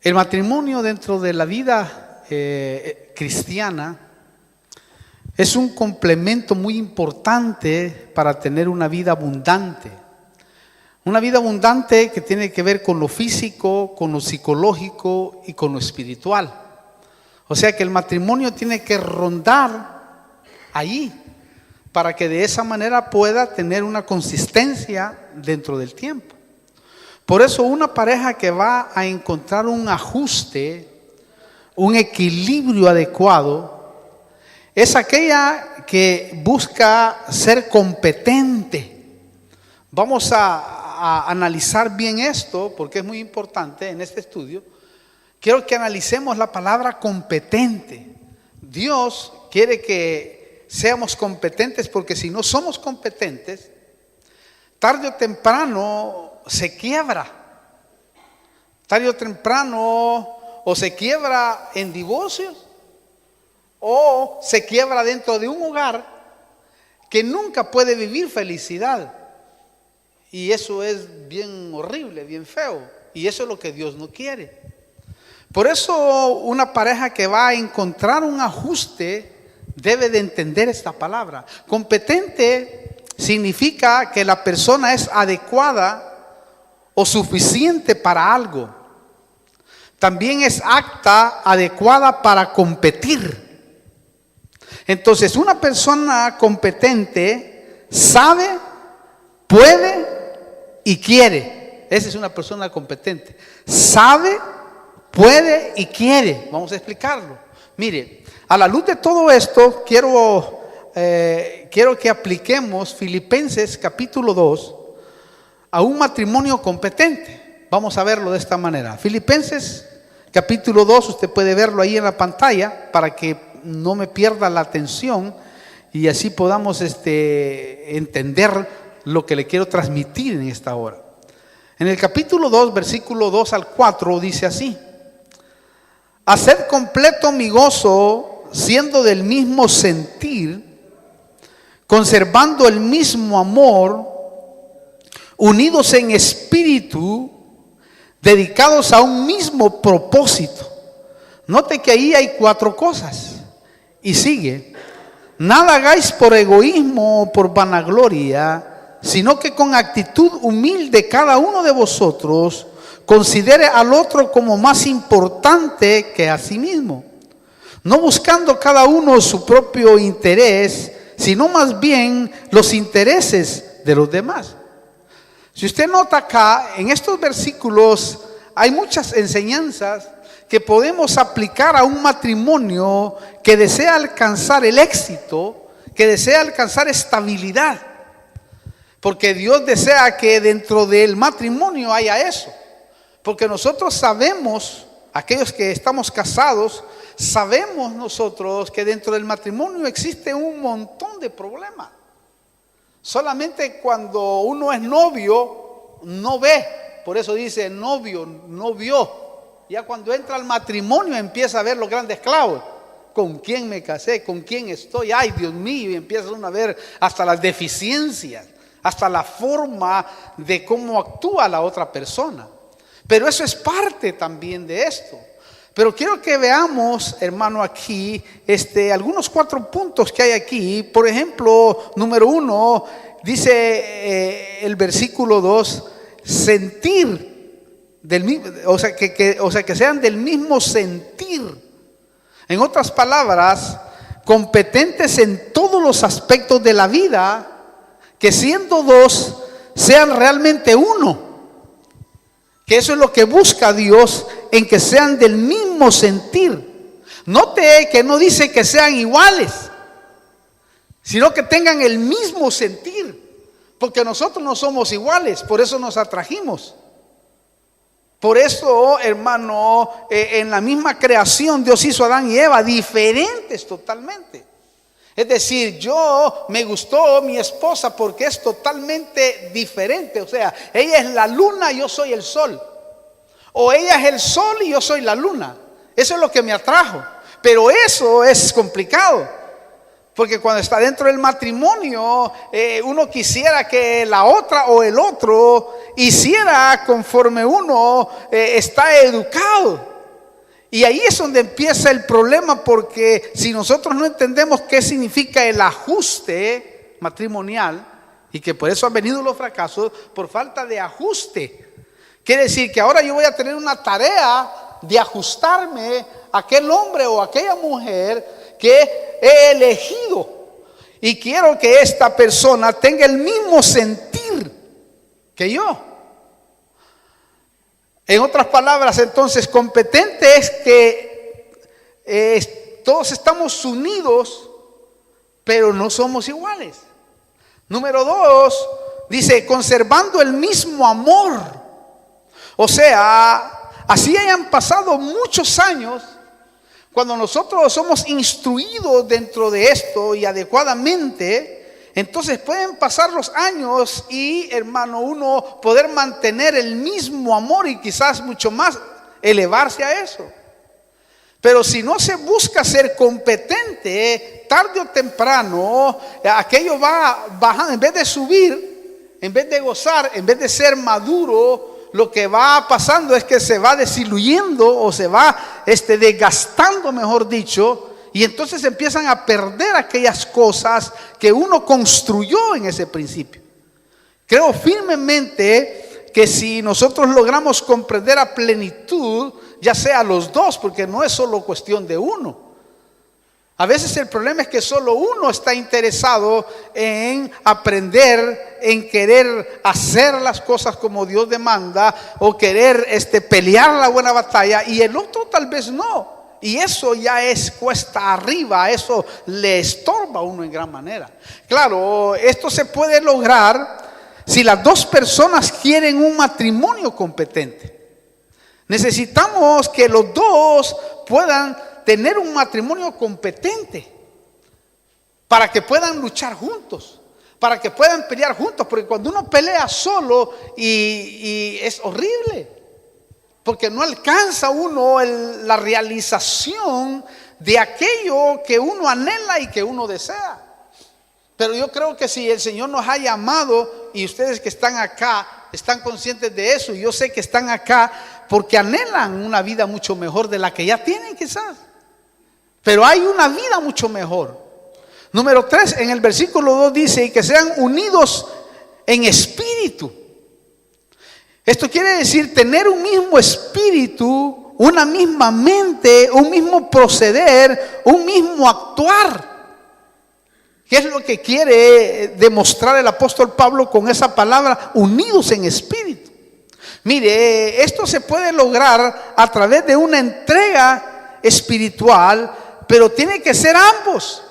El matrimonio dentro de la vida cristiana es un complemento muy importante para tener una vida abundante. Una vida abundante que tiene que ver con lo físico, con lo psicológico y con lo espiritual. O sea que el matrimonio tiene que rondar ahí para que de esa manera pueda tener una consistencia dentro del tiempo. Por eso una pareja que va a encontrar un ajuste, un equilibrio adecuado, es aquella que busca ser competente. Vamos a analizar bien esto porque es muy importante en este estudio. Quiero que analicemos la palabra competente. Dios quiere que seamos competentes porque si no somos competentes, tarde o temprano se quiebra. Tarde o temprano o se quiebra en divorcios o se quiebra dentro de un hogar que nunca puede vivir felicidad. Y eso es bien horrible, bien feo. Y eso es lo que Dios no quiere. Por eso una pareja que va a encontrar un ajuste debe de entender esta palabra. Competente significa que la persona es adecuada o suficiente para algo. También es apta, adecuada para competir. Entonces, una persona competente sabe, puede y quiere. Esa es una persona competente. Sabe, puede y quiere. Vamos a explicarlo. Mire, a la luz de todo esto, quiero que apliquemos Filipenses capítulo 2 a un matrimonio competente. Vamos a verlo de esta manera. Filipenses capítulo 2, usted puede verlo ahí en la pantalla para que no me pierda la atención y así podamos entender lo que le quiero transmitir en esta hora. En el capítulo 2, versículo 2 al 4 dice así: haced completo mi gozo, siendo del mismo sentir, conservando el mismo amor, unidos en espíritu, dedicados a un mismo propósito. Note que ahí hay 4 cosas. Y sigue: nada hagáis por egoísmo o por vanagloria, sino que con actitud humilde cada uno de vosotros considere al otro como más importante que a sí mismo, no buscando cada uno su propio interés, sino más bien los intereses de los demás. Si usted nota acá, en estos versículos hay muchas enseñanzas que podemos aplicar a un matrimonio que desea alcanzar el éxito, que desea alcanzar estabilidad. Porque Dios desea que dentro del matrimonio haya eso. Porque nosotros sabemos, aquellos que estamos casados, sabemos nosotros que dentro del matrimonio existe un montón de problemas. Solamente cuando uno es novio, no ve. Por eso dice novio, no vio. Ya cuando entra al matrimonio empieza a ver los grandes clavos. ¿Con quién me casé? ¿Con quién estoy? Ay, Dios mío, y empieza uno a ver hasta las deficiencias, hasta la forma de cómo actúa la otra persona. Pero eso es parte también de esto. Pero quiero que veamos, hermano, aquí algunos 4 puntos que hay aquí. Por ejemplo, número 1, dice el versículo 2, sentir del mismo, o sea que sean del mismo sentir. En otras palabras, competentes en todos los aspectos de la vida, que siendo 2 sean realmente uno. Que eso es lo que busca Dios, en que sean del mismo sentir. Note que no dice que sean iguales, sino que tengan el mismo sentir. Porque nosotros no somos iguales, por eso nos atrajimos. Por eso, hermano, en la misma creación Dios hizo a Adán y Eva diferentes totalmente. Es decir, me gustó mi esposa porque es totalmente diferente. O sea, ella es la luna y yo soy el sol. O ella es el sol y yo soy la luna. Eso es lo que me atrajo. Pero eso es complicado. Porque cuando está dentro del matrimonio, uno quisiera que la otra o el otro hiciera conforme uno está educado. Y ahí es donde empieza el problema, porque si nosotros no entendemos qué significa el ajuste matrimonial, y que por eso han venido los fracasos, por falta de ajuste. Quiere decir que ahora yo voy a tener una tarea de ajustarme a aquel hombre o aquella mujer que he elegido, y quiero que esta persona tenga el mismo sentir que yo. En otras palabras, entonces, competente es que todos estamos unidos, pero no somos iguales. Número 2, dice, conservando el mismo amor. O sea, así hayan pasado muchos años, cuando nosotros somos instruidos dentro de esto y adecuadamente, entonces pueden pasar los años y, hermano, uno poder mantener el mismo amor y quizás mucho más elevarse a eso. Pero si no se busca ser competente, tarde o temprano, aquello va bajando. En vez de subir, en vez de gozar, en vez de ser maduro, lo que va pasando es que se va desiluyendo o se va desgastando, mejor dicho, y entonces empiezan a perder aquellas cosas que uno construyó en ese principio. Creo firmemente que si nosotros logramos comprender a plenitud, ya sea los dos, porque no es solo cuestión de uno. A veces el problema es que solo uno está interesado en aprender, en querer hacer las cosas como Dios demanda, o querer pelear la buena batalla, y el otro tal vez no. Y eso ya es cuesta arriba, eso le estorba a uno en gran manera. Claro, esto se puede lograr si las dos personas quieren un matrimonio competente. Necesitamos que los dos puedan tener un matrimonio competente para que puedan luchar juntos, para que puedan pelear juntos, porque cuando uno pelea solo y es horrible, porque no alcanza uno la realización de aquello que uno anhela y que uno desea. Pero yo creo que si el Señor nos ha llamado, y ustedes que están acá están conscientes de eso, y yo sé que están acá porque anhelan una vida mucho mejor de la que ya tienen quizás, pero hay una vida mucho mejor. Número 3, en el versículo 2 dice, y que sean unidos en espíritu. Esto quiere decir tener un mismo espíritu, una misma mente, un mismo proceder, un mismo actuar. ¿Qué es lo que quiere demostrar el apóstol Pablo con esa palabra, unidos en espíritu? Mire, esto se puede lograr a través de una entrega espiritual, pero tiene que ser ambos.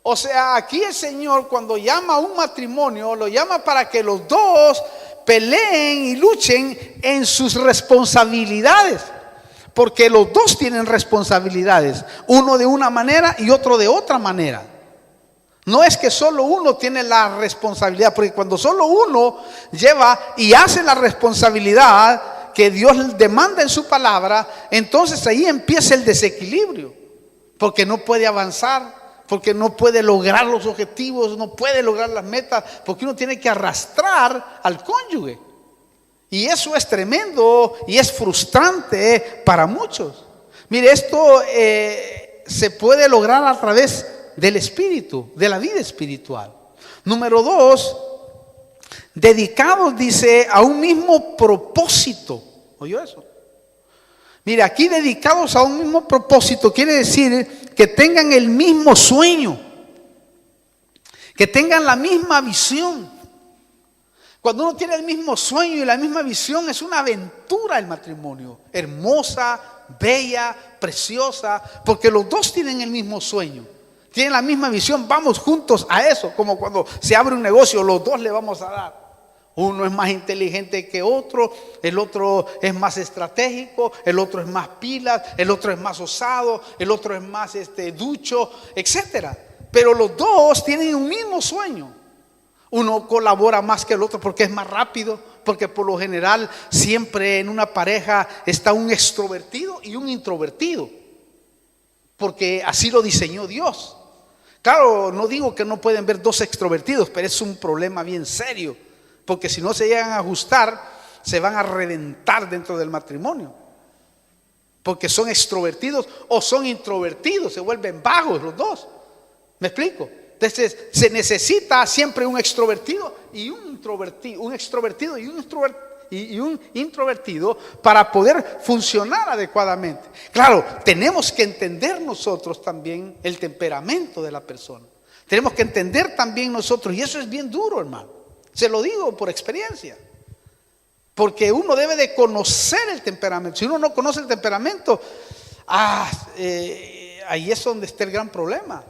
O sea, aquí el Señor, cuando llama a un matrimonio, lo llama para que los dos peleen y luchen en sus responsabilidades, porque los dos tienen responsabilidades, uno de una manera y otro de otra manera. No es que solo uno tiene la responsabilidad, porque cuando solo uno lleva y hace la responsabilidad que Dios demanda en su palabra, entonces ahí empieza el desequilibrio, porque no puede avanzar, porque no puede lograr los objetivos, no puede lograr las metas, porque uno tiene que arrastrar al cónyuge. Y eso es tremendo y es frustrante para muchos. Mire, esto se puede lograr a través del espíritu, de la vida espiritual. Número 2, dedicados, dice, a un mismo propósito. ¿Oyó eso? Mire, aquí dedicados a un mismo propósito quiere decir que tengan el mismo sueño, que tengan la misma visión. Cuando uno tiene el mismo sueño y la misma visión, es una aventura el matrimonio, hermosa, bella, preciosa, porque los dos tienen el mismo sueño, tienen la misma visión, vamos juntos a eso, como cuando se abre un negocio, los dos le vamos a dar. Uno es más inteligente que otro, el otro es más estratégico, el otro es más pilas, el otro es más osado, el otro es más ducho, etcétera. Pero los dos tienen un mismo sueño. Uno colabora más que el otro porque es más rápido, porque por lo general siempre en una pareja está un extrovertido y un introvertido. porque así lo diseñó Dios. Claro, no digo que no pueden ver dos extrovertidos, pero es un problema bien serio, porque si no se llegan a ajustar, se van a reventar dentro del matrimonio, porque son extrovertidos o son introvertidos, se vuelven vagos los dos. ¿Me explico? Entonces se necesita siempre un extrovertido y un introvertido, un extrovertido y un introvertido para poder funcionar adecuadamente. Claro, tenemos que entender nosotros también el temperamento de la persona. Tenemos que entender también nosotros, y eso es bien duro, hermano. Se lo digo por experiencia. Porque uno debe de conocer el temperamento. Si uno no conoce el temperamento, ahí es donde está el gran problema.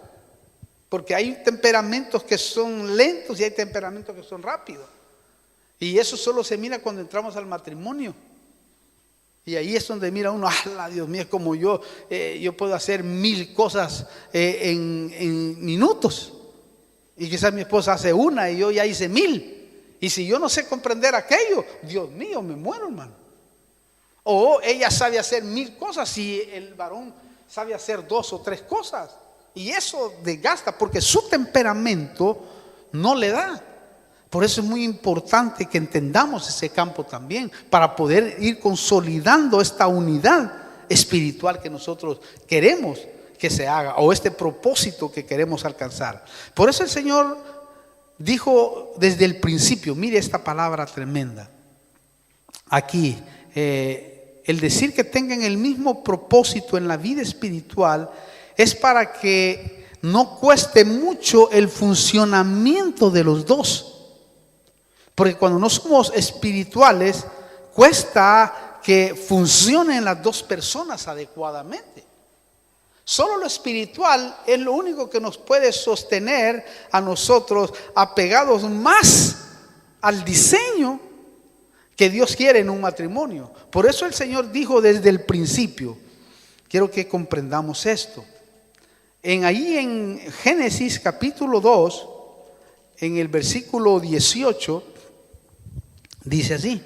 Porque hay temperamentos que son lentos y hay temperamentos que son rápidos. Y eso solo se mira cuando entramos al matrimonio. Y ahí es donde mira uno, Dios mío, como yo puedo hacer 1000 cosas en minutos. Y quizás mi esposa hace una y yo ya hice 1000. Y si yo no sé comprender aquello, Dios mío, me muero, hermano. O ella sabe hacer 1000 cosas y el varón sabe hacer 2 o 3 cosas. Y eso desgasta porque su temperamento no le da. Por eso es muy importante que entendamos ese campo también, para poder ir consolidando esta unidad espiritual que nosotros queremos que se haga, o este propósito que queremos alcanzar. Por eso el Señor dijo desde el principio, mire esta palabra tremenda, aquí, el decir que tengan el mismo propósito en la vida espiritual es para que no cueste mucho el funcionamiento de los dos. Porque cuando no somos espirituales, cuesta que funcionen las dos personas adecuadamente. Solo lo espiritual es lo único que nos puede sostener a nosotros apegados más al diseño que Dios quiere en un matrimonio. Por eso el Señor dijo desde el principio, quiero que comprendamos esto. Ahí en Génesis capítulo 2, en el versículo 18, dice así,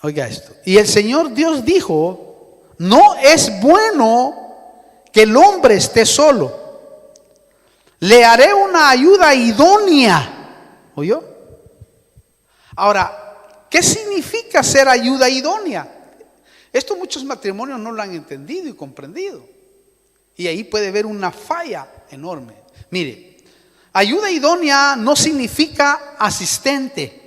oiga esto, y el Señor Dios dijo, no es bueno que el hombre esté solo, le haré una ayuda idónea. ¿Oyó? Ahora, ¿qué significa ser ayuda idónea? Esto muchos matrimonios no lo han entendido y comprendido, y ahí puede haber una falla enorme. Mire, ayuda idónea no significa asistente,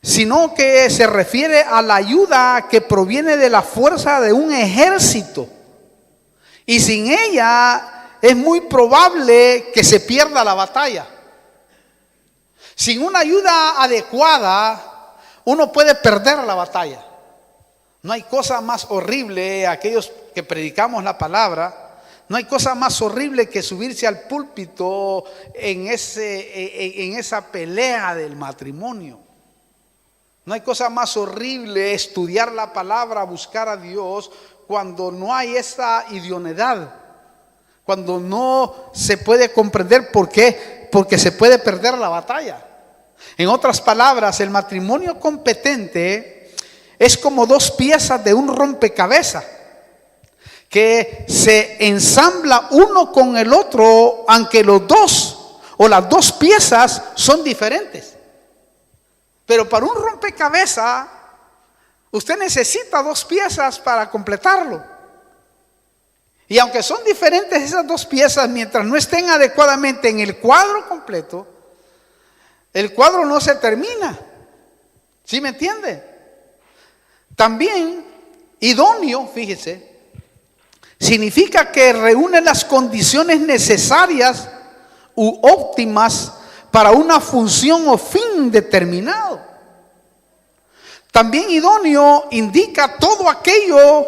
sino que se refiere a la ayuda que proviene de la fuerza de un ejército, y sin ella es muy probable que se pierda la batalla. Sin una ayuda adecuada, uno puede perder la batalla. No hay cosa más horrible, aquellos que predicamos la palabra, no hay cosa más horrible que subirse al púlpito en esa pelea del matrimonio. No hay cosa más horrible estudiar la palabra, buscar a Dios cuando no hay esa idoneidad, cuando no se puede comprender por qué, porque se puede perder la batalla. En otras palabras, el matrimonio competente es como 2 piezas de un rompecabezas que se ensambla uno con el otro, aunque los dos o las 2 piezas son diferentes. Pero para un rompecabezas, usted necesita 2 piezas para completarlo. Y aunque son diferentes esas 2 piezas, mientras no estén adecuadamente en el cuadro completo, el cuadro no se termina. ¿Sí me entiende? También idóneo, fíjese, significa que reúne las condiciones necesarias u óptimas para una función o fin determinado. También idóneo indica todo aquello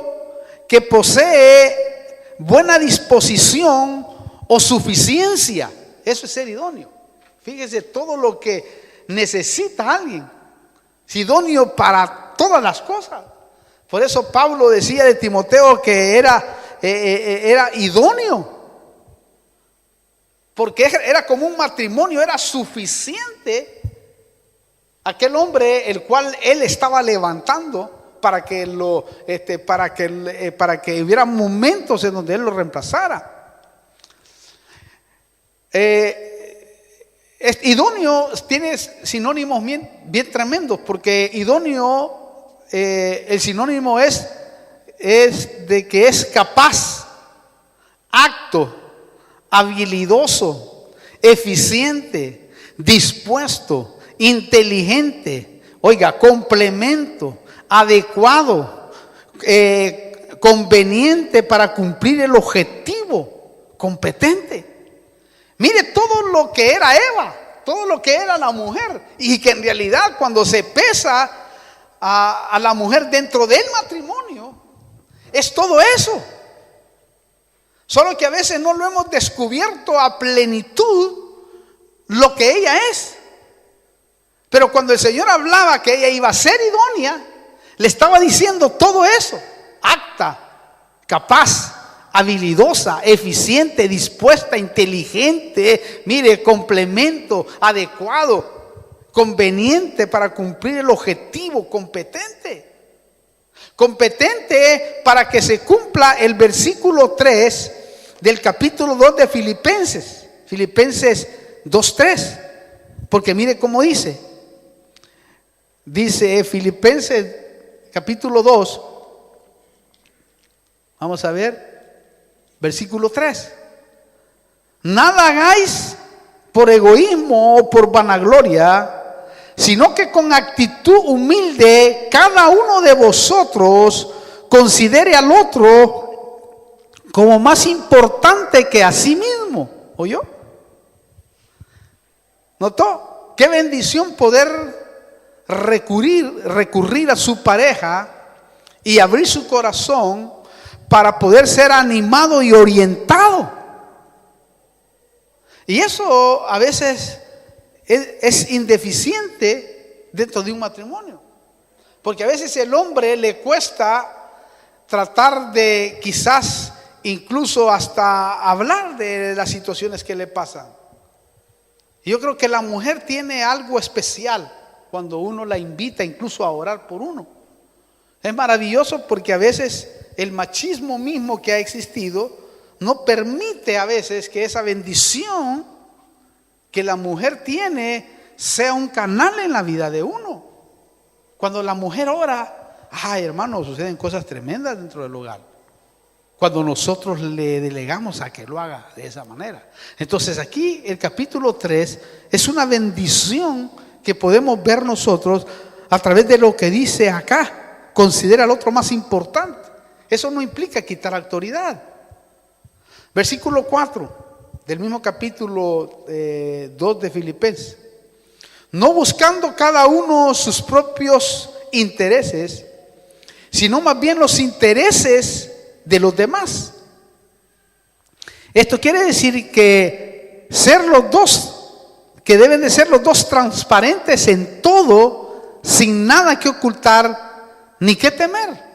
que posee buena disposición o suficiencia. Eso es ser idóneo. Fíjese todo lo que necesita alguien. Es idóneo para todas las cosas. Por eso Pablo decía de Timoteo que era idóneo. Porque era como un matrimonio, era suficiente aquel hombre el cual él estaba levantando para que hubiera momentos en donde Él lo reemplazara. Idóneo tiene sinónimos bien tremendos, porque idóneo, el sinónimo es de que es capaz, apto, habilidoso, eficiente, dispuesto, inteligente, complemento, adecuado, conveniente para cumplir el objetivo, competente. Mire todo lo que era Eva, todo lo que era la mujer, y que en realidad cuando se pesa a la mujer dentro del matrimonio, es todo eso. Solo que a veces no lo hemos descubierto a plenitud lo que ella es. Pero cuando el Señor hablaba que ella iba a ser idónea, le estaba diciendo todo eso: apta, capaz, habilidosa, eficiente, dispuesta, inteligente, complemento, adecuado, conveniente para cumplir el objetivo, competente para que se cumpla el versículo 3 del capítulo 2 de Filipenses 2:3, porque mire cómo dice Filipenses capítulo 2, vamos a ver, versículo 3. Nada hagáis por egoísmo o por vanagloria, sino que con actitud humilde cada uno de vosotros considere al otro como más importante que a sí mismo. ¿Oyó? ¿Notó? Qué bendición poder recurrir a su pareja y abrir su corazón para poder ser animado y orientado. Y eso a veces es indeficiente dentro de un matrimonio, porque a veces el hombre le cuesta tratar de, quizás incluso hasta hablar de las situaciones que le pasan. Yo creo que la mujer tiene algo especial cuando uno la invita incluso a orar por uno. Es maravilloso porque a veces el machismo mismo que ha existido no permite a veces que esa bendición que la mujer tiene sea un canal en la vida de uno. Cuando la mujer ora, hermano, suceden cosas tremendas dentro del hogar, cuando nosotros le delegamos a que lo haga de esa manera. Entonces aquí el capítulo 3 es una bendición que podemos ver nosotros a través de lo que dice acá: considera al otro más importante. Eso no implica quitar autoridad. Versículo 4 del mismo capítulo 2 de Filipenses: no buscando cada uno sus propios intereses, sino más bien los intereses de los demás. Esto quiere decir que deben de ser los dos transparentes en todo, sin nada que ocultar ni que temer.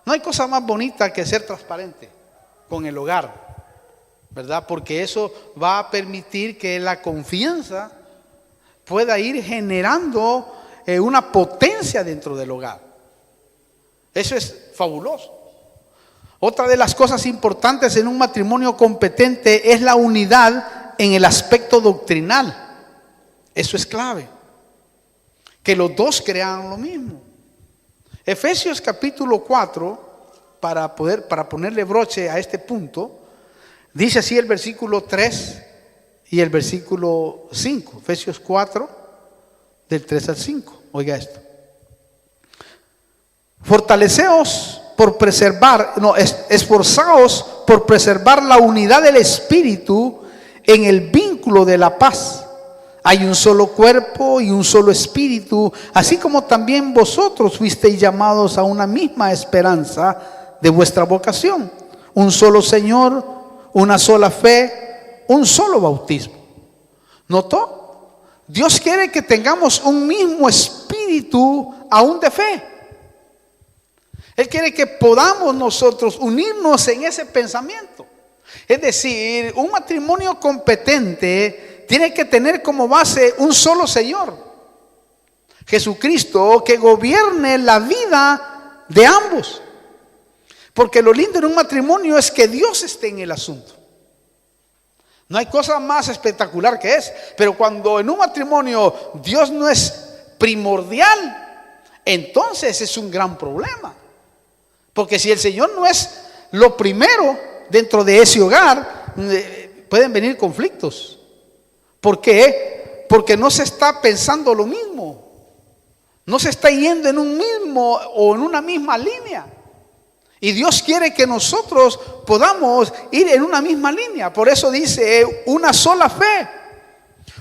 No hay cosa más bonita que ser transparente con el hogar, ¿verdad? Porque eso va a permitir que la confianza pueda ir generando una potencia dentro del hogar. Eso es fabuloso. Otra de las cosas importantes en un matrimonio competente es la unidad en el aspecto doctrinal. Eso es clave, que los dos crean lo mismo. Efesios capítulo 4, para ponerle broche a este punto, dice así el versículo 3 y el versículo 5. Efesios 4, del 3 al 5. Oiga esto: esforzaos por preservar la unidad del espíritu en el vínculo de la paz. Hay un solo cuerpo y un solo espíritu, así como también vosotros fuisteis llamados a una misma esperanza de vuestra vocación. Un solo Señor, una sola fe, un solo bautismo. ¿Notó? Dios quiere que tengamos un mismo espíritu aún de fe. Él quiere que podamos nosotros unirnos en ese pensamiento. Es decir, un matrimonio competente tiene que tener como base un solo Señor. Jesucristo, que gobierne la vida de ambos. Porque lo lindo en un matrimonio es que Dios esté en el asunto. No hay cosa más espectacular que es. Pero cuando en un matrimonio Dios no es primordial, entonces es un gran problema. Porque si el Señor no es lo primero dentro de ese hogar, pueden venir conflictos. ¿Por qué? Porque no se está pensando lo mismo. No se está yendo en un mismo o en una misma línea. Y Dios quiere que nosotros podamos ir en una misma línea. Por eso dice una sola fe,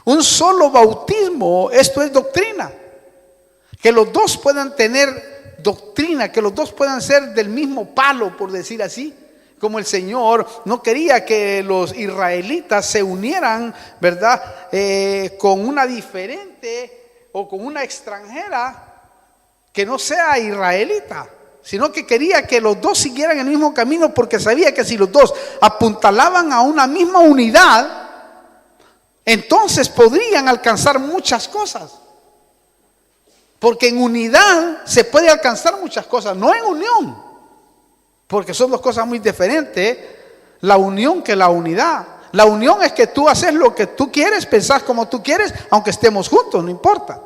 un solo bautismo. Esto es doctrina. Que los dos puedan tener doctrina, que los dos puedan ser del mismo palo, por decir así. Como el Señor no quería que los israelitas se unieran, ¿verdad? Con una diferente o con una extranjera que no sea israelita, sino que quería que los dos siguieran el mismo camino, porque sabía que si los dos apuntalaban a una misma unidad, entonces podrían alcanzar muchas cosas. Porque en unidad se puede alcanzar muchas cosas, no en unión, porque son dos cosas muy diferentes, la unión que la unidad. La unión es que tú haces lo que tú quieres, pensás como tú quieres, aunque estemos juntos, no importa.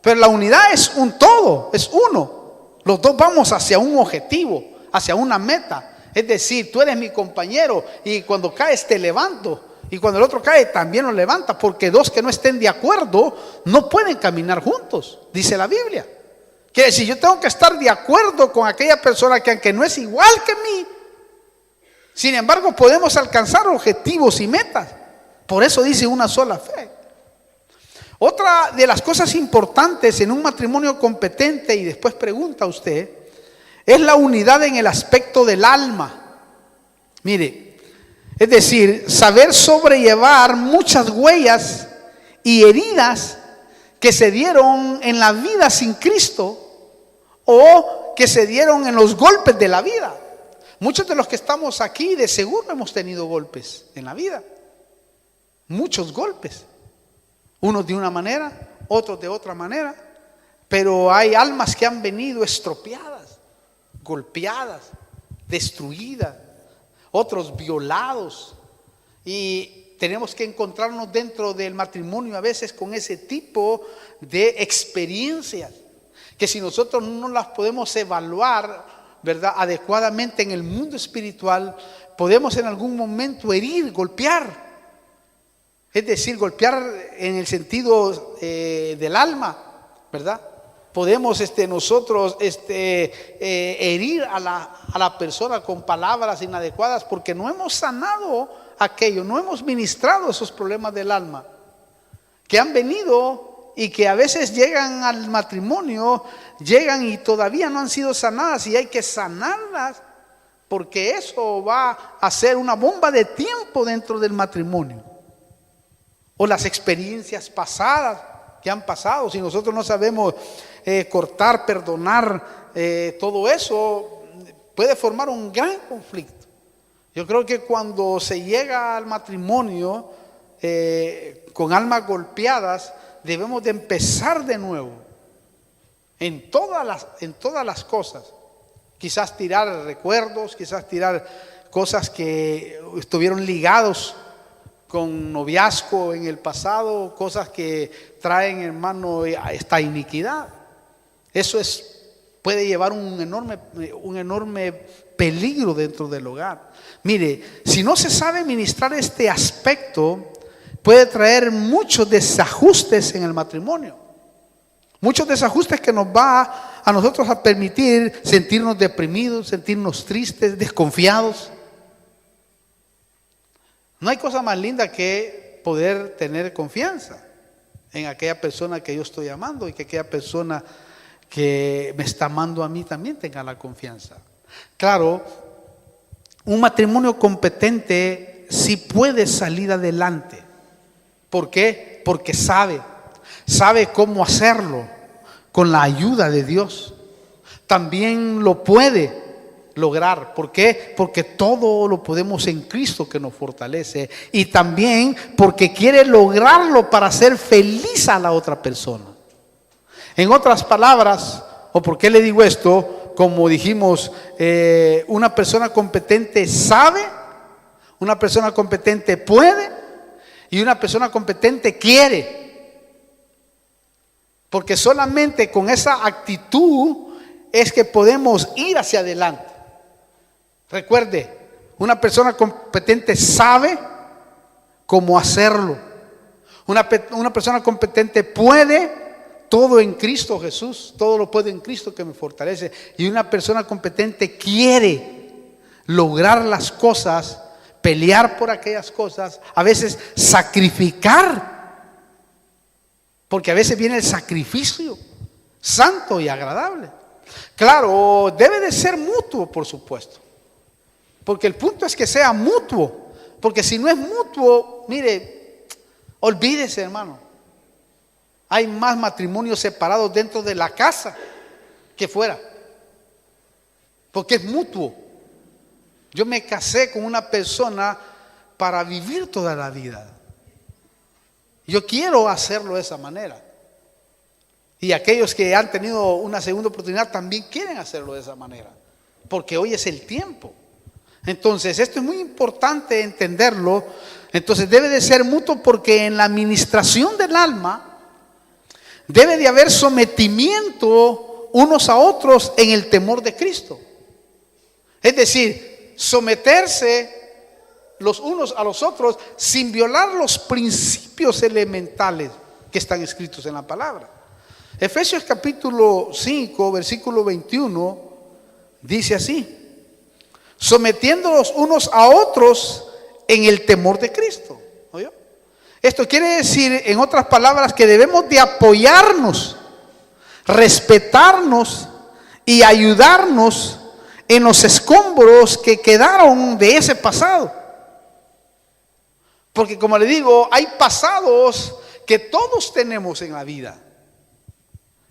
Pero la unidad es un todo, es uno. Los dos vamos hacia un objetivo, hacia una meta. Es decir, tú eres mi compañero y cuando caes te levanto. Y cuando el otro cae también lo levanta, porque dos que no estén de acuerdo no pueden caminar juntos, dice la Biblia. Quiere decir, yo tengo que estar de acuerdo con aquella persona que aunque no es igual que mí, sin embargo podemos alcanzar objetivos y metas. Por eso dice una sola fe. Otra de las cosas importantes en un matrimonio competente, y después pregunta usted, es la unidad en el aspecto del alma. Mire, es decir, saber sobrellevar muchas huellas y heridas que se dieron en la vida sin Cristo o que se dieron en los golpes de la vida. Muchos de los que estamos aquí de seguro hemos tenido golpes en la vida. Muchos golpes. Unos de una manera, otros de otra manera. Pero hay almas que han venido estropeadas, golpeadas, destruidas. Otros violados, y tenemos que encontrarnos dentro del matrimonio a veces con ese tipo de experiencias que si nosotros no las podemos evaluar, ¿verdad?, adecuadamente en el mundo espiritual, podemos en algún momento herir, golpear, es decir, golpear en el sentido del alma, ¿verdad? Podemos nosotros herir a la persona con palabras inadecuadas porque no hemos sanado aquello, no hemos ministrado esos problemas del alma que han venido y que a veces llegan al matrimonio, llegan y todavía no han sido sanadas, y hay que sanarlas porque eso va a ser una bomba de tiempo dentro del matrimonio. O las experiencias pasadas que han pasado, si nosotros no sabemos cortar, perdonar, todo eso puede formar un gran conflicto. Yo creo que cuando se llega al matrimonio con almas golpeadas, debemos de empezar de nuevo en todas las cosas. Quizás tirar recuerdos, quizás tirar cosas que estuvieron ligados con noviazgo en el pasado, cosas que traen, hermano, esta iniquidad. Eso puede llevar un enorme peligro dentro del hogar. Mire, si no se sabe ministrar este aspecto, puede traer muchos desajustes en el matrimonio. Muchos desajustes que nos va a nosotros a permitir sentirnos deprimidos, sentirnos tristes, desconfiados. No hay cosa más linda que poder tener confianza en aquella persona que yo estoy amando, y que aquella persona que me está amando a mí también tenga la confianza. Claro, un matrimonio competente sí puede salir adelante. ¿Por qué? Porque sabe cómo hacerlo con la ayuda de Dios. También lo puede lograr. ¿Por qué? Porque todo lo podemos en Cristo que nos fortalece, y también porque quiere lograrlo para hacer feliz a la otra persona. En otras palabras, ¿o por qué le digo esto? Como dijimos, una persona competente sabe, una persona competente puede y una persona competente quiere. Porque solamente con esa actitud es que podemos ir hacia adelante. Recuerde, una persona competente sabe cómo hacerlo. Una persona competente puede todo en Cristo Jesús, todo lo puede en Cristo que me fortalece. Y una persona competente quiere lograr las cosas, pelear por aquellas cosas, a veces sacrificar, porque a veces viene el sacrificio santo y agradable. Claro, debe de ser mutuo, por supuesto, porque el punto es que sea mutuo, porque si no es mutuo, mire, olvídese, hermano. Hay más matrimonios separados dentro de la casa que fuera, porque es mutuo. Yo me casé con una persona para vivir toda la vida. Yo quiero hacerlo de esa manera. Y aquellos que han tenido una segunda oportunidad también quieren hacerlo de esa manera, porque hoy es el tiempo. Entonces, esto es muy importante entenderlo. Entonces, debe de ser mutuo, porque en la administración del alma debe de haber sometimiento unos a otros en el temor de Cristo. Es decir, someterse los unos a los otros sin violar los principios elementales que están escritos en la palabra. Efesios capítulo 5, versículo 21, dice así: sometiéndolos unos a otros en el temor de Cristo. ¿Oyó? Esto quiere decir, en otras palabras, que debemos de apoyarnos, respetarnos y ayudarnos en los escombros que quedaron de ese pasado. Porque, como le digo, hay pasados que todos tenemos en la vida,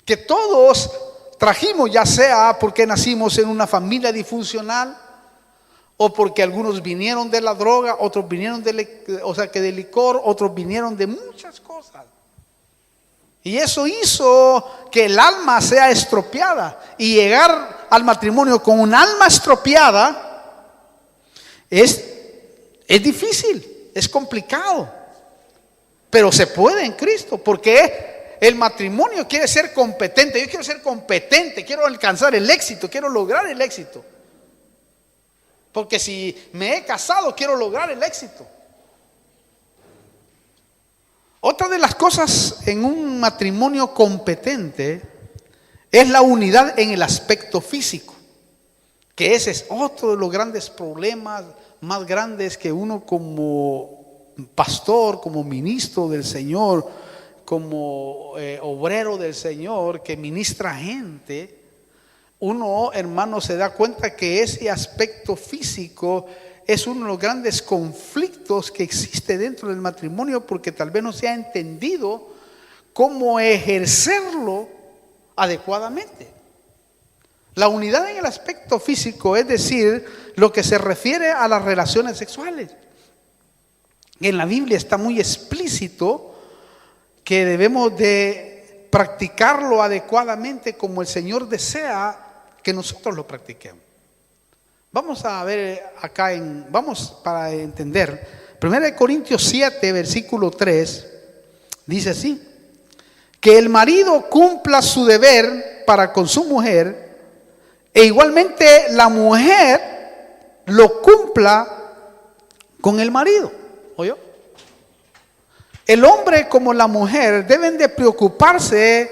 que todos trajimos, ya sea porque nacimos en una familia disfuncional, o porque algunos vinieron de la droga, otros vinieron de licor, otros vinieron de muchas cosas. Y eso hizo que el alma sea estropeada. Y llegar al matrimonio con un alma estropeada es difícil, es complicado. Pero se puede en Cristo, porque el matrimonio quiere ser competente. Yo quiero ser competente, quiero alcanzar el éxito, quiero lograr el éxito. Porque si me he casado, quiero lograr el éxito. Otra de las cosas en un matrimonio competente es la unidad en el aspecto físico, que ese es otro de los grandes problemas más grandes que uno como pastor, como ministro del Señor, como obrero del Señor que ministra gente. Uno, hermano, se da cuenta que ese aspecto físico es uno de los grandes conflictos que existe dentro del matrimonio, porque tal vez no se ha entendido cómo ejercerlo adecuadamente. La unidad en el aspecto físico, es decir, lo que se refiere a las relaciones sexuales. En la Biblia está muy explícito que debemos de practicarlo adecuadamente como el Señor desea que nosotros lo practiquemos. Vamos a ver acá, vamos para entender. 1 Corintios 7, versículo 3, dice así: que el marido cumpla su deber para con su mujer, e igualmente la mujer lo cumpla con el marido. ¿Oyó? El hombre como la mujer deben de preocuparse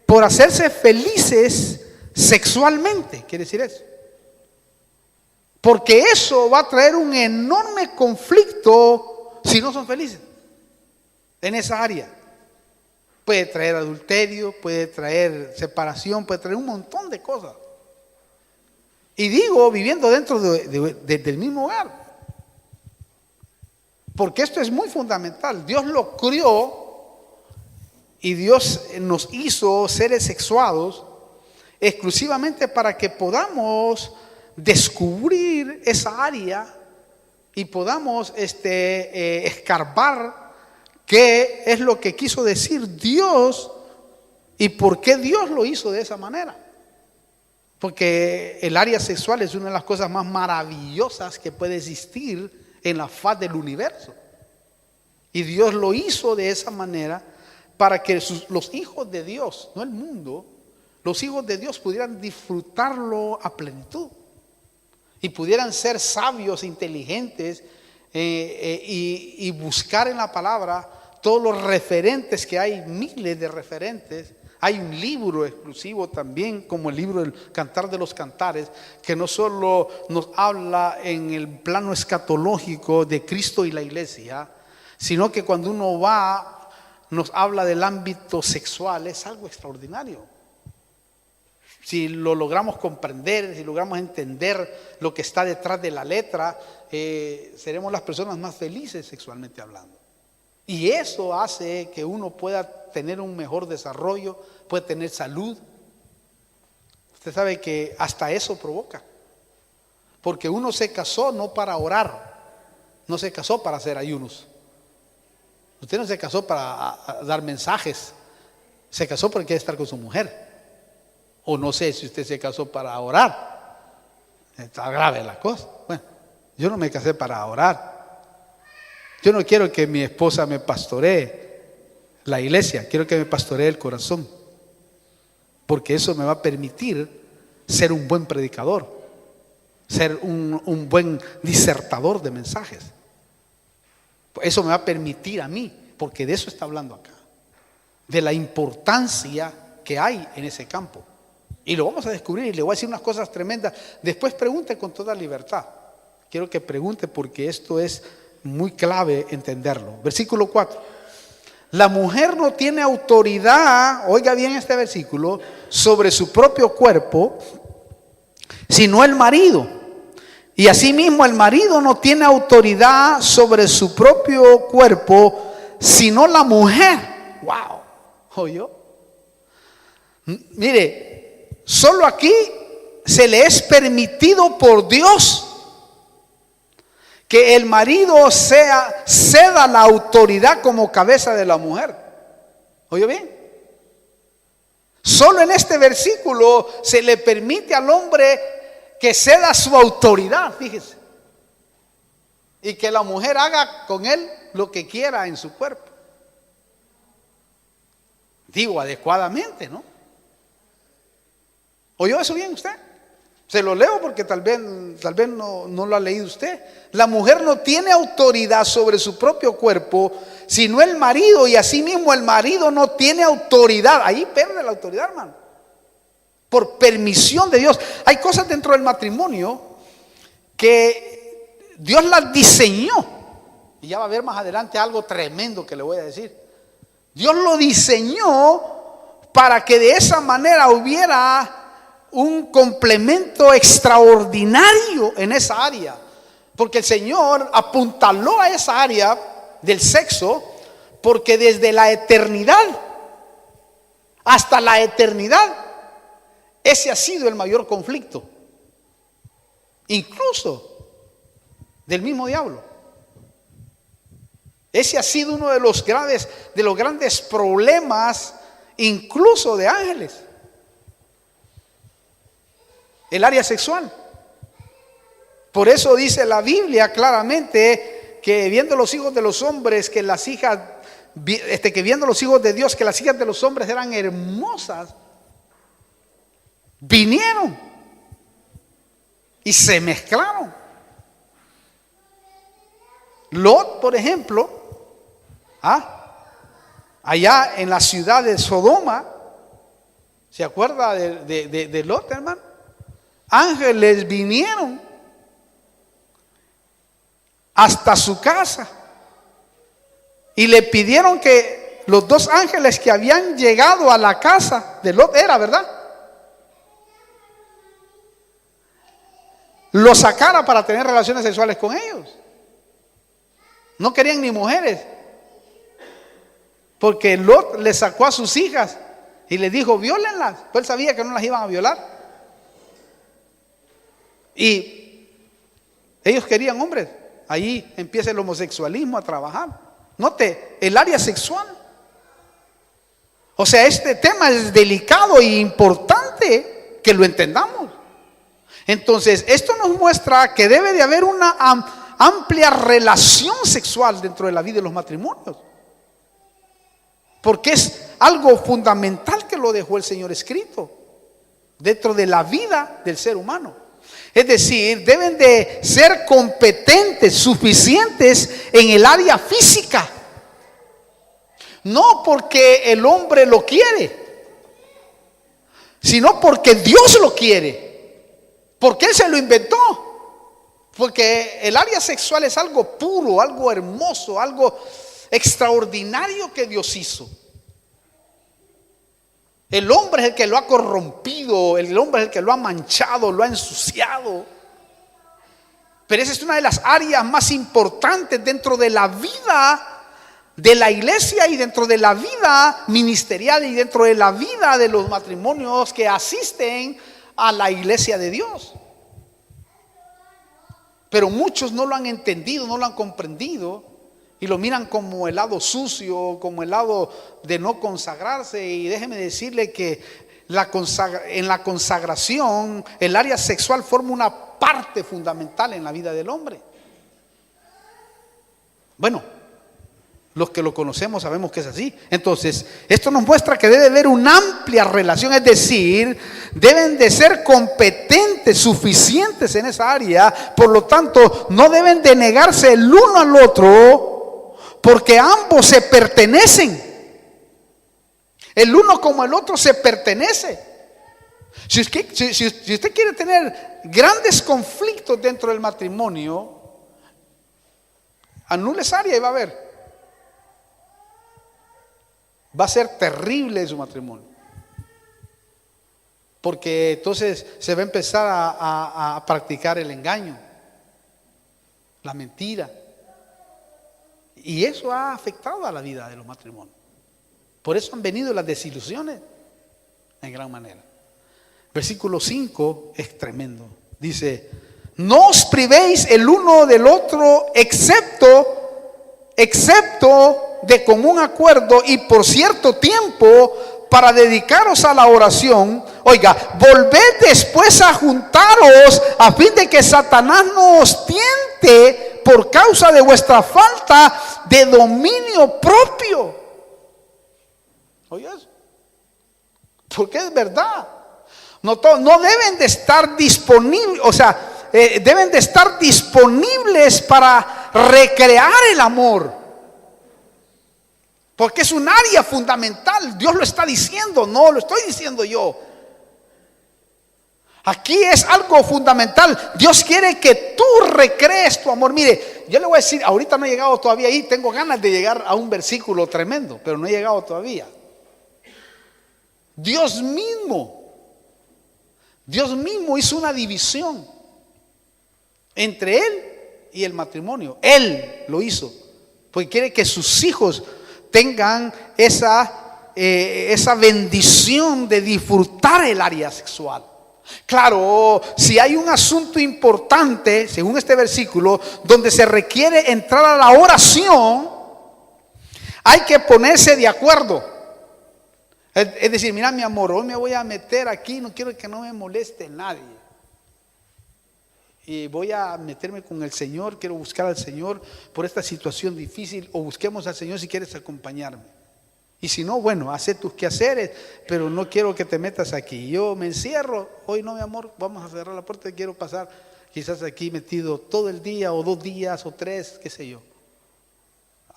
por hacerse felices sexualmente. ¿Quiere decir eso? Porque eso va a traer un enorme conflicto si no son felices en esa área. Puede traer adulterio, puede traer separación, puede traer un montón de cosas. Y digo, viviendo dentro del mismo hogar. Porque esto es muy fundamental. Dios lo crió y Dios nos hizo seres sexuados exclusivamente para que podamos descubrir esa área y podamos escarbar qué es lo que quiso decir Dios ¿Y por qué Dios lo hizo de esa manera? Porque el área sexual es una de las cosas más maravillosas que puede existir en la faz del universo. Y Dios lo hizo de esa manera para que los hijos de Dios, no el mundo, los hijos de Dios pudieran disfrutarlo a plenitud. Y pudieran ser sabios, inteligentes y buscar en la palabra todos los referentes, que hay miles de referentes. Hay un libro exclusivo también, como el libro del Cantar de los Cantares, que no solo nos habla en el plano escatológico de Cristo y la iglesia, sino que cuando uno va, nos habla del ámbito sexual. Es algo extraordinario. Si lo logramos comprender, si logramos entender lo que está detrás de la letra, seremos las personas más felices sexualmente hablando. Y eso hace que uno pueda tener un mejor desarrollo, puede tener salud. Usted sabe que hasta eso provoca. Porque uno se casó no para orar, no se casó para hacer ayunos. Usted no se casó para dar mensajes, se casó porque quiere estar con su mujer. O no sé si usted se casó para orar. Está grave la cosa. Bueno, yo no me casé para orar. Yo no quiero que mi esposa me pastoree la iglesia, quiero que me pastoree el corazón. Porque eso me va a permitir ser un buen predicador, ser un buen disertador de mensajes. Eso me va a permitir a mí, porque de eso está hablando acá, de la importancia que hay en ese campo. Y lo vamos a descubrir y le voy a decir unas cosas tremendas. Después pregunte con toda libertad. Quiero que pregunte porque esto es muy clave entenderlo. Versículo 4. La mujer no tiene autoridad, oiga bien este versículo, sobre su propio cuerpo, sino el marido. Y asimismo el marido no tiene autoridad sobre su propio cuerpo, sino la mujer. Wow. ¿Oyó? Mire, solo aquí se le es permitido por Dios que el marido ceda la autoridad como cabeza de la mujer. ¿Oyó bien? Solo en este versículo se le permite al hombre que ceda su autoridad, fíjese, y que la mujer haga con él lo que quiera en su cuerpo. Digo, adecuadamente, ¿no? ¿Oyó eso bien usted? Se lo leo porque tal vez no lo ha leído usted. La mujer no tiene autoridad sobre su propio cuerpo, sino el marido, y asimismo el marido no tiene autoridad. Ahí pierde la autoridad, hermano. Por permisión de Dios. Hay cosas dentro del matrimonio que Dios las diseñó. Y ya va a ver más adelante algo tremendo que le voy a decir. Dios lo diseñó para que de esa manera hubiera un complemento extraordinario en esa área, porque el Señor apuntaló a esa área del sexo, porque desde la eternidad hasta la eternidad ese ha sido el mayor conflicto, incluso del mismo diablo. Ese ha sido uno de los grandes problemas, incluso de ángeles. El área sexual. Por eso dice la Biblia claramente que viendo los hijos de los hombres que las hijas, que viendo los hijos de Dios que las hijas de los hombres eran hermosas, vinieron y se mezclaron. Lot, por ejemplo, allá en la ciudad de Sodoma, ¿se acuerda de Lot, hermano? Ángeles vinieron hasta su casa y le pidieron que los dos ángeles que habían llegado a la casa de Lot, ¿verdad?, lo sacara para tener relaciones sexuales con ellos. No querían ni mujeres, porque Lot le sacó a sus hijas y le dijo: viólenlas. Pues él sabía que no las iban a violar. Y ellos querían hombres. Ahí empieza el homosexualismo a trabajar. Note, el área sexual. O sea, este tema es delicado e importante que lo entendamos. Entonces, esto nos muestra que debe de haber una amplia relación sexual dentro de la vida de los matrimonios. Porque es algo fundamental que lo dejó el Señor escrito dentro de la vida del ser humano. Es decir, deben de ser competentes, suficientes en el área física. No porque el hombre lo quiere, sino porque Dios lo quiere. Porque Él se lo inventó. Porque el área sexual es algo puro, algo hermoso, algo extraordinario que Dios hizo. El hombre es el que lo ha corrompido, el hombre es el que lo ha manchado, lo ha ensuciado. Pero esa es una de las áreas más importantes dentro de la vida de la iglesia y dentro de la vida ministerial y dentro de la vida de los matrimonios que asisten a la iglesia de Dios. Pero muchos no lo han entendido, no lo han comprendido y lo miran como el lado sucio, como el lado de no consagrarse. Y déjeme decirle que en la consagración el área sexual forma una parte fundamental en la vida del hombre. Bueno, los que lo conocemos sabemos que es así. Entonces, esto nos muestra que debe haber una amplia relación, es decir, deben de ser competentes, suficientes en esa área. Por lo tanto, no deben de negarse el uno al otro, porque ambos se pertenecen. El uno como el otro se pertenece. Si usted quiere tener grandes conflictos dentro del matrimonio, anule esa área y va a ver. Va a ser terrible su matrimonio. Porque entonces se va a empezar a practicar el engaño, la mentira. Y eso ha afectado a la vida de los matrimonios. Por eso han venido las desilusiones en gran manera. Versículo 5 es tremendo. Dice: no os privéis el uno del otro excepto de común acuerdo y por cierto tiempo para dedicaros a la oración. Oiga, volved después a juntaros a fin de que Satanás no os tiente por causa de vuestra falta de dominio propio. ¿Oyes? Porque es verdad. No deben de estar disponibles, o sea, deben de estar disponibles para recrear el amor. Porque es un área fundamental. Dios lo está diciendo, no lo estoy diciendo yo. Aquí es algo fundamental. Dios quiere que tú recrees tu amor. Mire, yo le voy a decir, ahorita no he llegado todavía ahí. Tengo ganas de llegar a un versículo tremendo, pero no he llegado todavía. Dios mismo hizo una división entre Él y el matrimonio. Él lo hizo, porque quiere que sus hijos tengan esa bendición de disfrutar el área sexual. Claro, si hay un asunto importante, según este versículo, donde se requiere entrar a la oración, hay que ponerse de acuerdo. Es decir, mira mi amor, hoy me voy a meter aquí, no quiero que no me moleste nadie. Y voy a meterme con el Señor, quiero buscar al Señor por esta situación difícil, o busquemos al Señor si quieres acompañarme. Y si no, bueno, haz tus quehaceres, pero no quiero que te metas aquí. Yo me encierro, hoy no mi amor, vamos a cerrar la puerta, quiero pasar quizás aquí metido todo el día, o 2 días, o 3, qué sé yo.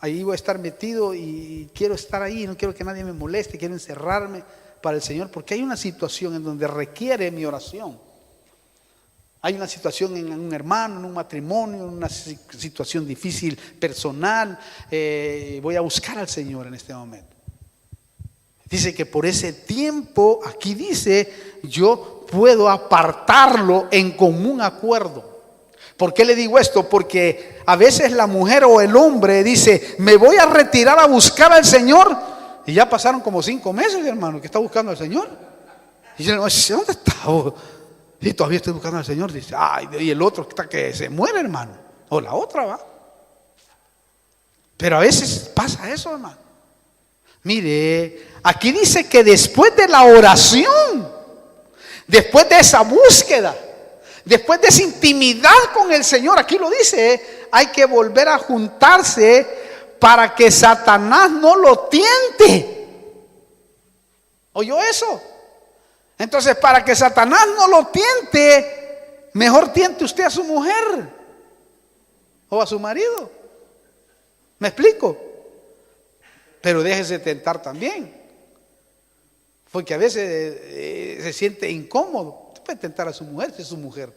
Ahí voy a estar metido y quiero estar ahí, no quiero que nadie me moleste, quiero encerrarme para el Señor, porque hay una situación en donde requiere mi oración. Hay una situación en un hermano, en un matrimonio, en una situación difícil personal. Voy a buscar al Señor en este momento. Dice que por ese tiempo, aquí dice, yo puedo apartarlo en común acuerdo. ¿Por qué le digo esto? Porque a veces la mujer o el hombre dice, me voy a retirar a buscar al Señor. Y ya pasaron como 5 meses, hermano, que está buscando al Señor. Y yo, ¿dónde está? Y todavía estoy buscando al Señor. Dice, ay, y el otro está que se muere, hermano. O la otra va. Pero a veces pasa eso, hermano. Mire, aquí dice que después de la oración, después de esa búsqueda, después de esa intimidad con el Señor, aquí lo dice, hay que volver a juntarse para que Satanás no lo tiente. ¿Oyó eso? Entonces, para que Satanás no lo tiente, mejor tiente usted a su mujer o a su marido. ¿Me explico? Pero déjese tentar también, porque a veces se siente incómodo. Usted puede tentar a su mujer si es su mujer.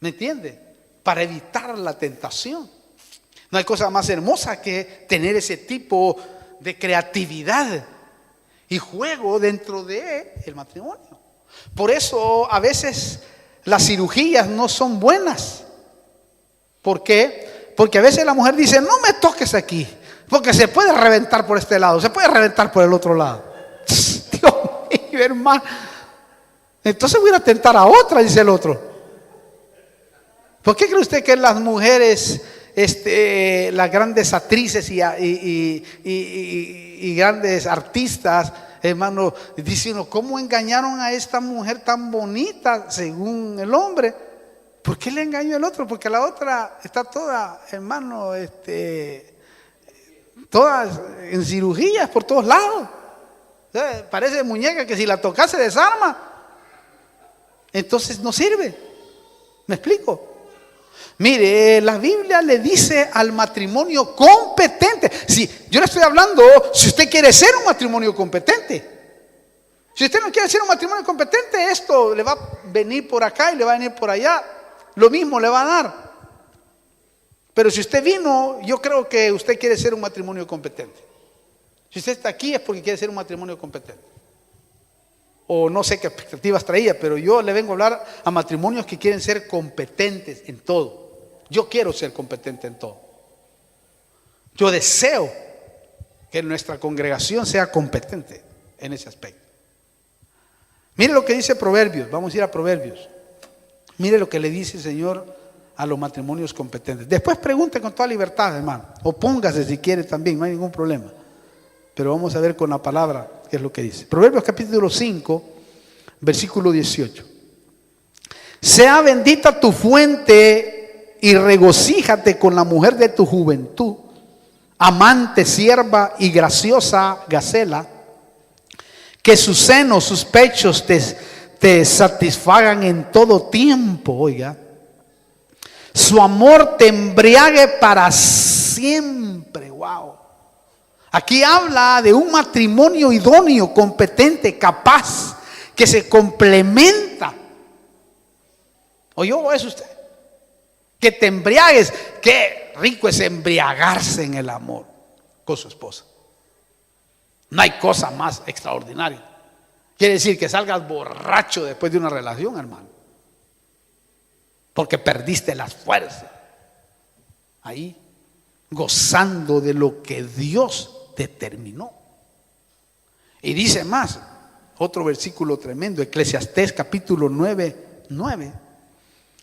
¿Me entiende? Para evitar la tentación. No hay cosa más hermosa que tener ese tipo de creatividad y juego dentro del matrimonio. Por eso a veces las cirugías no son buenas. ¿Por qué? Porque a veces la mujer dice, no me toques aquí, porque se puede reventar por este lado, se puede reventar por el otro lado. Dios mío, hermano. Entonces voy a tentar a otra, dice el otro. ¿Por qué cree usted que las mujeres, las grandes actrices y grandes artistas, hermano, dice uno, ¿cómo engañaron a esta mujer tan bonita según el hombre? ¿Por qué le engañó el otro? Porque la otra está toda, hermano, todas en cirugías por todos lados. Parece muñeca que si la tocas se desarma. Entonces no sirve. ¿Me explico? Mire, la Biblia le dice al matrimonio competente. Si yo le estoy hablando, si usted quiere ser un matrimonio competente. Si usted no quiere ser un matrimonio competente, esto le va a venir por acá y le va a venir por allá. Lo mismo le va a dar. Pero si usted vino, yo creo que usted quiere ser un matrimonio competente. Si usted está aquí es porque quiere ser un matrimonio competente. O no sé qué expectativas traía, pero yo le vengo a hablar a matrimonios que quieren ser competentes en todo. Yo quiero ser competente en todo. Yo deseo que nuestra congregación sea competente en ese aspecto. Mire lo que dice Proverbios. Vamos a ir a Proverbios. Mire lo que le dice el Señor a los matrimonios competentes. Después pregunte con toda libertad, hermano. O póngase si quiere también, no hay ningún problema. Pero vamos a ver con la palabra qué es lo que dice. Proverbios capítulo 5, versículo 18. Sea bendita tu fuente y regocíjate con la mujer de tu juventud, amante, sierva y graciosa gacela, que sus senos, sus pechos te satisfagan en todo tiempo, oiga. Su amor te embriague para siempre, wow. Aquí habla de un matrimonio idóneo, competente, capaz, que se complementa. ¿Oyó eso usted? Que te embriagues. Qué rico es embriagarse en el amor con su esposa. No hay cosa más extraordinaria. Quiere decir que salgas borracho después de una relación, hermano. Porque perdiste las fuerzas. Ahí, gozando de lo que Dios determinó. Y dice más, otro versículo tremendo, Eclesiastés capítulo 9:9.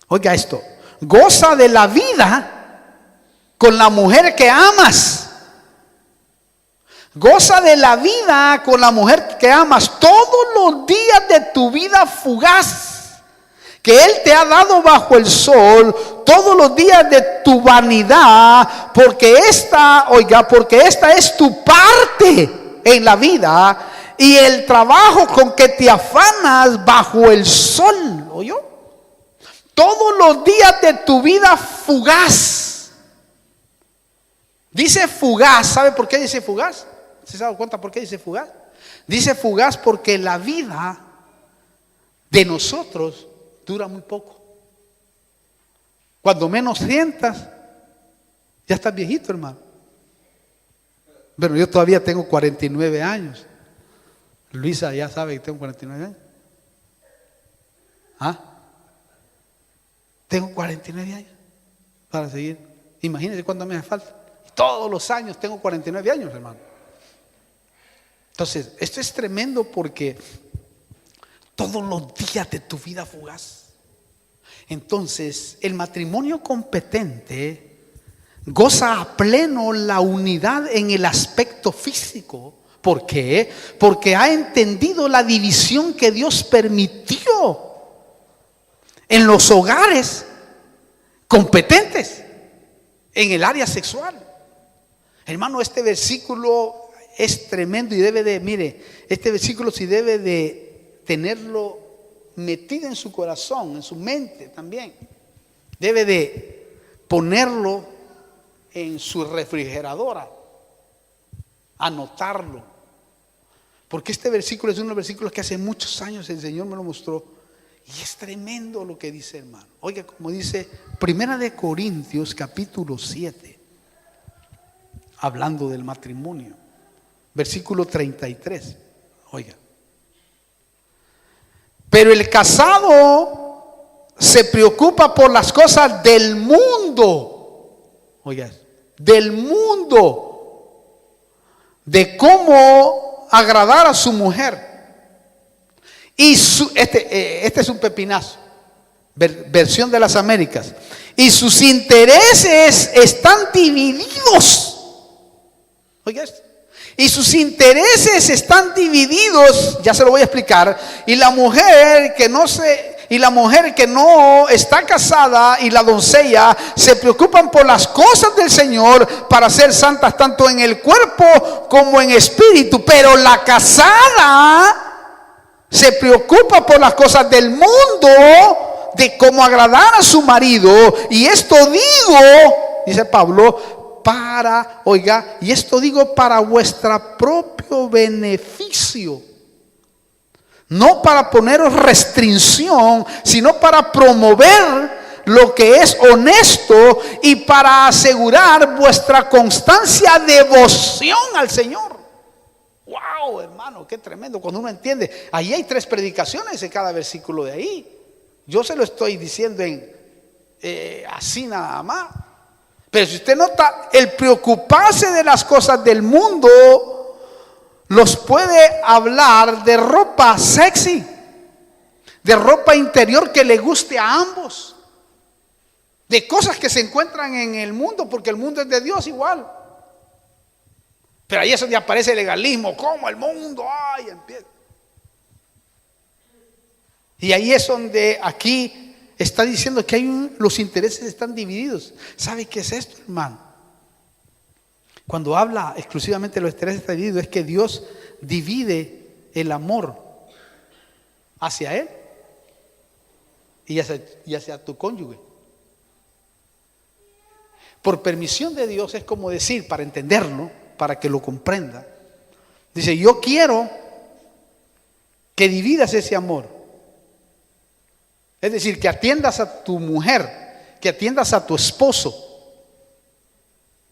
Oiga esto, goza de la vida con la mujer que amas. Goza de la vida con la mujer que amas todos los días de tu vida fugaz, que Él te ha dado bajo el sol, todos los días de tu vanidad, porque esta es tu parte en la vida y el trabajo con que te afanas bajo el sol. ¿Oyó? Todos los días de tu vida fugaz. Dice fugaz, ¿sabe por qué dice fugaz? ¿Se ha dado cuenta por qué dice fugaz? Dice fugaz porque la vida de nosotros dura muy poco. Cuando menos sientas, ya estás viejito, hermano. Bueno, yo todavía tengo 49 años. Luisa ya sabe que tengo 49 años. ¿Ah? Tengo 49 años para seguir. Imagínense cuánto me hace falta. Todos los años tengo 49 años, hermano. Entonces, esto es tremendo porque todos los días de tu vida fugaz. Entonces, el matrimonio competente goza a pleno la unidad en el aspecto físico. ¿Por qué? Porque ha entendido la división que Dios permitió en los hogares competentes en el área sexual. Hermano, este versículo es tremendo y este versículo sí debe de tenerlo metido en su corazón, en su mente también. Debe de ponerlo en su refrigeradora, anotarlo. Porque este versículo es uno de los versículos que hace muchos años el Señor me lo mostró. Y es tremendo lo que dice, hermano. Oiga, como dice Primera de Corintios capítulo 7, hablando del matrimonio, versículo 33. Oiga. Pero el casado se preocupa por las cosas del mundo. Oiga, del mundo. De cómo agradar a su mujer. Y este es un pepinazo, versión de las Américas. Y sus intereses están divididos. Oiga esto. Y sus intereses están divididos, ya se lo voy a explicar. Y la mujer que no está casada y la doncella se preocupan por las cosas del Señor para ser santas tanto en el cuerpo como en espíritu. Pero la casada se preocupa por las cosas del mundo, de cómo agradar a su marido. Y esto digo, dice Pablo, y esto digo para vuestro propio beneficio. No para poneros restricción, sino para promover lo que es honesto y para asegurar vuestra constancia devoción al Señor. Wow, hermano, qué tremendo cuando uno entiende. Ahí hay 3 predicaciones en cada versículo de ahí. Yo se lo estoy diciendo así nada más. Pero si usted nota, el preocuparse de las cosas del mundo los puede hablar de ropa sexy, de ropa interior que le guste a ambos, de cosas que se encuentran en el mundo, porque el mundo es de Dios igual. Pero ahí es donde aparece el legalismo, como el mundo, empieza. Y ahí es donde aquí está diciendo que los intereses están divididos. ¿Sabe qué es esto, hermano? Cuando habla exclusivamente de los intereses están divididos, es que Dios divide el amor hacia Él y hacia tu cónyuge. Por permisión de Dios es como decir, para entenderlo, para que lo comprenda. Dice, yo quiero que dividas ese amor. Es decir, que atiendas a tu mujer, que atiendas a tu esposo.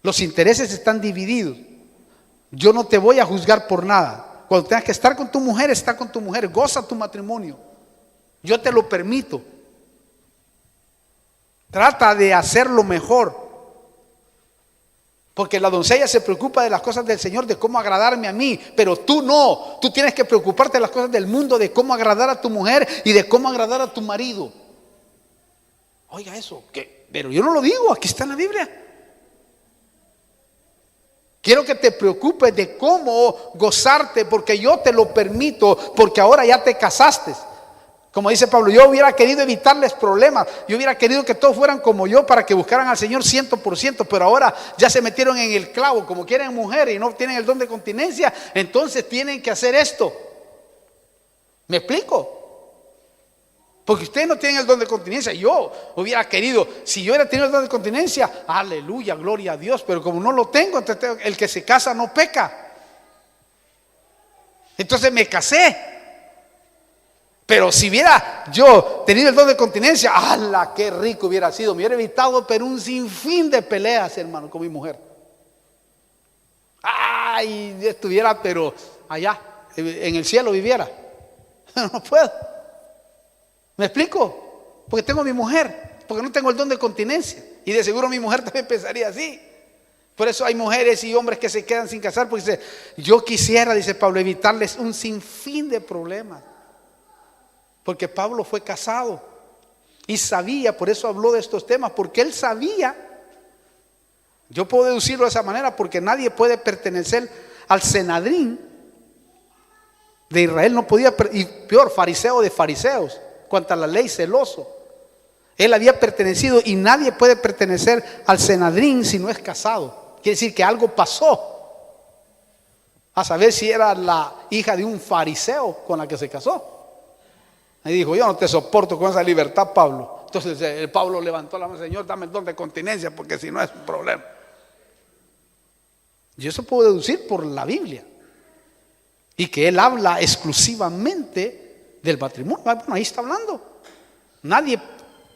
Los intereses están divididos. Yo no te voy a juzgar por nada. Cuando tengas que estar con tu mujer, está con tu mujer. Goza tu matrimonio. Yo te lo permito. Trata de hacerlo mejor. Porque la doncella se preocupa de las cosas del Señor, de cómo agradarme a mí. Pero tú no. Tú tienes que preocuparte de las cosas del mundo, de cómo agradar a tu mujer y de cómo agradar a tu marido. Oiga eso. Pero yo no lo digo, aquí está en la Biblia. Quiero que te preocupes de cómo gozarte, porque yo te lo permito, porque ahora ya te casaste. Como dice Pablo, yo hubiera querido evitarles problemas. Yo hubiera querido que todos fueran como yo para que buscaran al Señor 100%. Pero ahora ya se metieron en el clavo. Como quieren mujeres y no tienen el don de continencia, entonces tienen que hacer esto. ¿Me explico? Porque ustedes no tienen el don de continencia. Yo hubiera querido, si yo hubiera tenido el don de continencia, aleluya, gloria a Dios. Pero como no lo tengo, entonces el que se casa no peca. Entonces me casé. Pero si hubiera yo tenido el don de continencia, ¡ala! ¡Qué rico hubiera sido! Me hubiera evitado, pero un sinfín de peleas, hermano, con mi mujer. ¡Ay! Estuviera, pero allá, en el cielo viviera. No puedo. ¿Me explico? Porque tengo a mi mujer, porque no tengo el don de continencia. Y de seguro mi mujer también pensaría así. Por eso hay mujeres y hombres que se quedan sin casar, porque dice, yo quisiera, dice Pablo, evitarles un sinfín de problemas. Porque Pablo fue casado y sabía, por eso habló de estos temas, porque él sabía Yo puedo deducirlo de esa manera porque nadie puede pertenecer al Senadrín de Israel. No podía, y peor, fariseo de fariseos, cuanto a la ley, celoso. Él había pertenecido y nadie puede pertenecer al Senadrín si no es casado. Quiere decir que algo pasó. A saber si era la hija de un fariseo con la que se casó. Y dijo: yo no te soporto con esa libertad, Pablo. Entonces Pablo levantó la mano: Señor, dame el don de continencia, porque si no es un problema. Yo eso puedo deducir por la Biblia. Y que él habla exclusivamente del matrimonio. Bueno, ahí está hablando. Nadie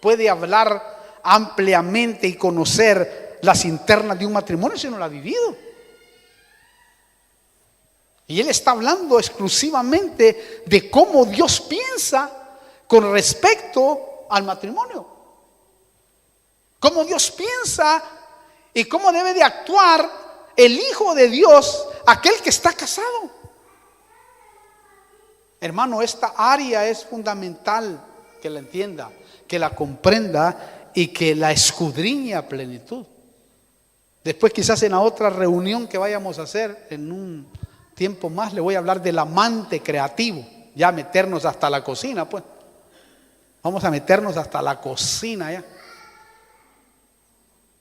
puede hablar ampliamente y conocer las internas de un matrimonio si no lo ha vivido. Y él está hablando exclusivamente de cómo Dios piensa con respecto al matrimonio. Cómo Dios piensa y cómo debe de actuar el Hijo de Dios, aquel que está casado. Hermano, esta área es fundamental que la entienda, que la comprenda y que la escudriñe a plenitud. Después, quizás en la otra reunión que vayamos a hacer en un tiempo más, le voy a hablar del amante creativo. Ya meternos hasta la cocina, pues. Vamos a meternos hasta la cocina ya.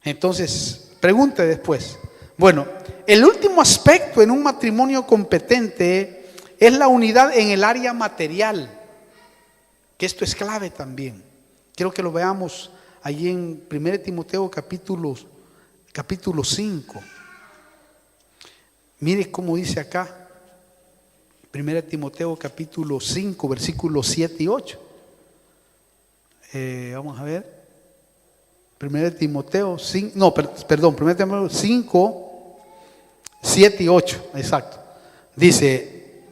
Entonces, pregunte después. Bueno, el último aspecto en un matrimonio competente es la unidad en el área material, que esto es clave también. Quiero que lo veamos allí en 1 Timoteo capítulo 5. Mire cómo dice acá, 1 Timoteo capítulo 5, versículos 7 y 8. Vamos a ver. 1 Timoteo 5, no, perdón, 1 Timoteo 5, 7 y 8, exacto. Dice: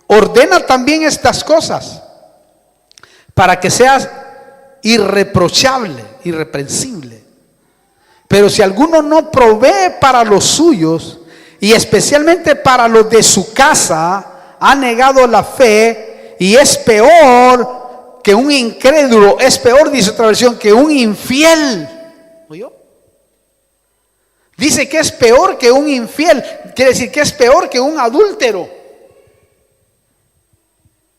ordena también estas cosas para que seas irreprochable, irreprensible. Pero si alguno no provee para los suyos, y especialmente para los de su casa, ha negado la fe y es peor que un incrédulo. Es peor, dice otra versión, que un infiel. ¿Oyó? Dice que es peor que un infiel. Quiere decir que es peor que un adúltero.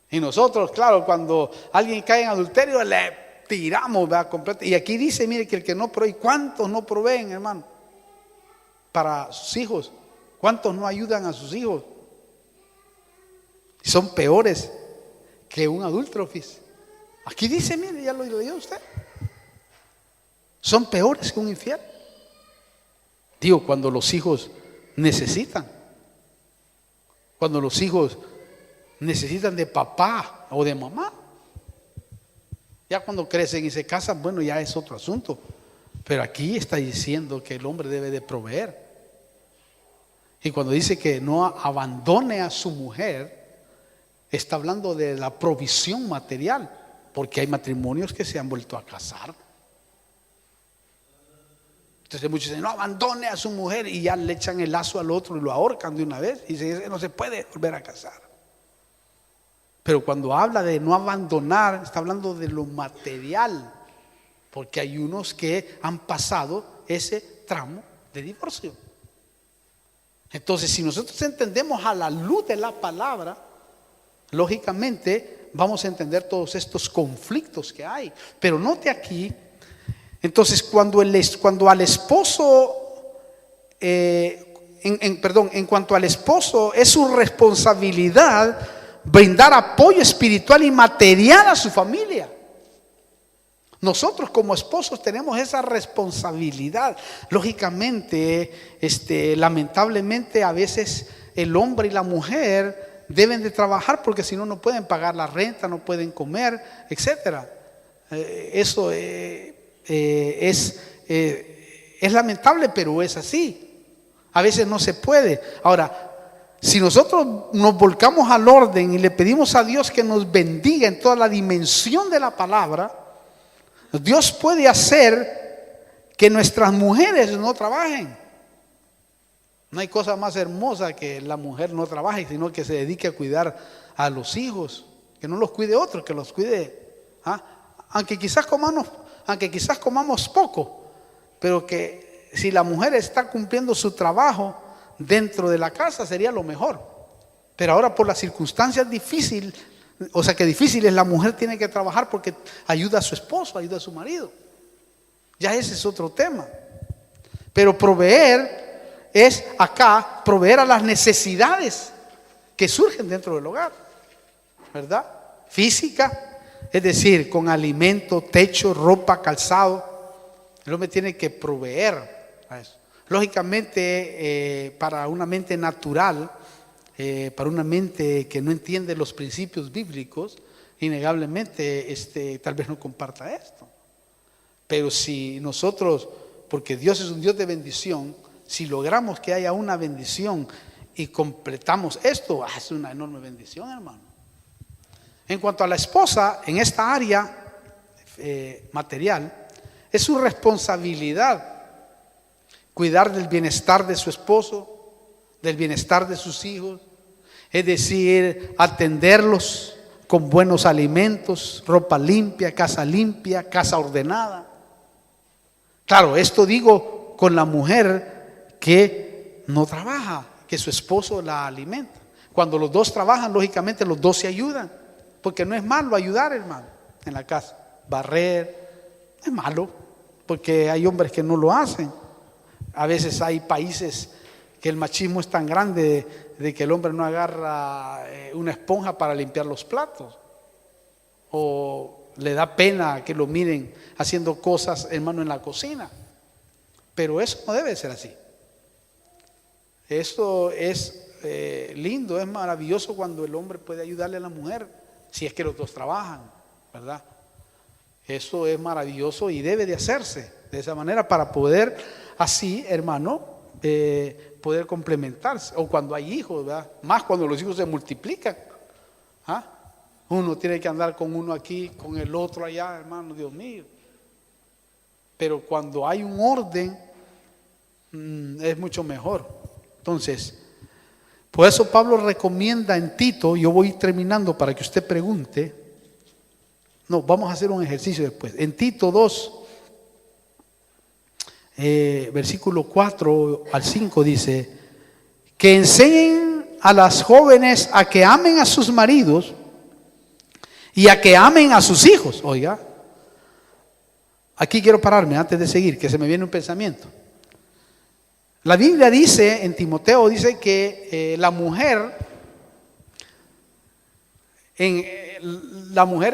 Y nosotros, claro, cuando alguien cae en adulterio, le tiramos, ¿verdad? Completo. Y aquí dice, mire, que el que no provee. ¿Cuántos no proveen, hermano? Para sus hijos. ¿Cuántos no ayudan a sus hijos? Son peores que un adúltero. Aquí dice, mire, ya lo leyó usted. Son peores que un infiel. Digo, cuando los hijos necesitan. Cuando los hijos necesitan de papá o de mamá. Ya cuando crecen y se casan, bueno, ya es otro asunto. Pero aquí está diciendo que el hombre debe de proveer. Y cuando dice que no abandone a su mujer, está hablando de la provisión material, porque hay matrimonios que se han vuelto a casar. Entonces muchos dicen: no abandone a su mujer, y ya le echan el lazo al otro y lo ahorcan de una vez, y dicen: no se puede volver a casar. Pero cuando habla de no abandonar, está hablando de lo material, porque hay unos que han pasado ese tramo de divorcio. Entonces, si nosotros entendemos a la luz de la palabra, lógicamente vamos a entender todos estos conflictos que hay. Pero note aquí, entonces, cuando al esposo, en cuanto al esposo, es su responsabilidad brindar apoyo espiritual y material a su familia. Nosotros como esposos tenemos esa responsabilidad. Lógicamente, lamentablemente a veces el hombre y la mujer deben de trabajar, porque si no, no pueden pagar la renta, no pueden comer, etcétera. Eso es lamentable, pero es así. A veces no se puede. Ahora, si nosotros nos volcamos al orden y le pedimos a Dios que nos bendiga en toda la dimensión de la palabra, Dios puede hacer que nuestras mujeres no trabajen. No hay cosa más hermosa que la mujer no trabaje, sino que se dedique a cuidar a los hijos. Que no los cuide otro, que los cuide. Aunque quizás comamos poco, pero que si la mujer está cumpliendo su trabajo dentro de la casa, sería lo mejor. Pero ahora por las circunstancias difíciles, o sea que difíciles, la mujer tiene que trabajar porque ayuda a su esposo, ayuda a su marido. Ya ese es otro tema. Pero proveer es acá, proveer a las necesidades que surgen dentro del hogar, ¿verdad? Física, es decir, con alimento, techo, ropa, calzado. El hombre tiene que proveer a eso. Lógicamente, para una mente natural, para una mente que no entiende los principios bíblicos, innegablemente tal vez no comparta esto. Pero si nosotros, porque Dios es un Dios de bendición, si logramos que haya una bendición y completamos esto, es una enorme bendición, hermano. En cuanto a la esposa, en esta área material, es su responsabilidad cuidar del bienestar de su esposo, del bienestar de sus hijos, es decir, atenderlos con buenos alimentos, ropa limpia, casa ordenada. Claro, esto digo con la mujer que no trabaja, que su esposo la alimenta. Cuando los dos trabajan, lógicamente los dos se ayudan, porque no es malo ayudar, hermano, en la casa. Barrer, no es malo, porque hay hombres que no lo hacen. A veces hay países que el machismo es tan grande de que el hombre no agarra una esponja para limpiar los platos, o le da pena que lo miren haciendo cosas, hermano, en la cocina. Pero eso no debe ser así. Esto es lindo, es maravilloso cuando el hombre puede ayudarle a la mujer, si es que los dos trabajan, ¿verdad? Eso es maravilloso y debe de hacerse de esa manera para poder así, hermano, poder complementarse. O cuando hay hijos, ¿verdad? Más cuando los hijos se multiplican. ¿Ah? Uno tiene que andar con uno aquí, con el otro allá, hermano, Dios mío. Pero cuando hay un orden, es mucho mejor. Entonces, por eso Pablo recomienda en Tito, yo voy terminando para que usted pregunte. No, vamos a hacer un ejercicio después. En Tito 2, versículo 4 al 5 dice, que enseñen a las jóvenes a que amen a sus maridos y a que amen a sus hijos. Oiga, aquí quiero pararme antes de seguir, que se me viene un pensamiento. La Biblia dice, en Timoteo dice que la mujer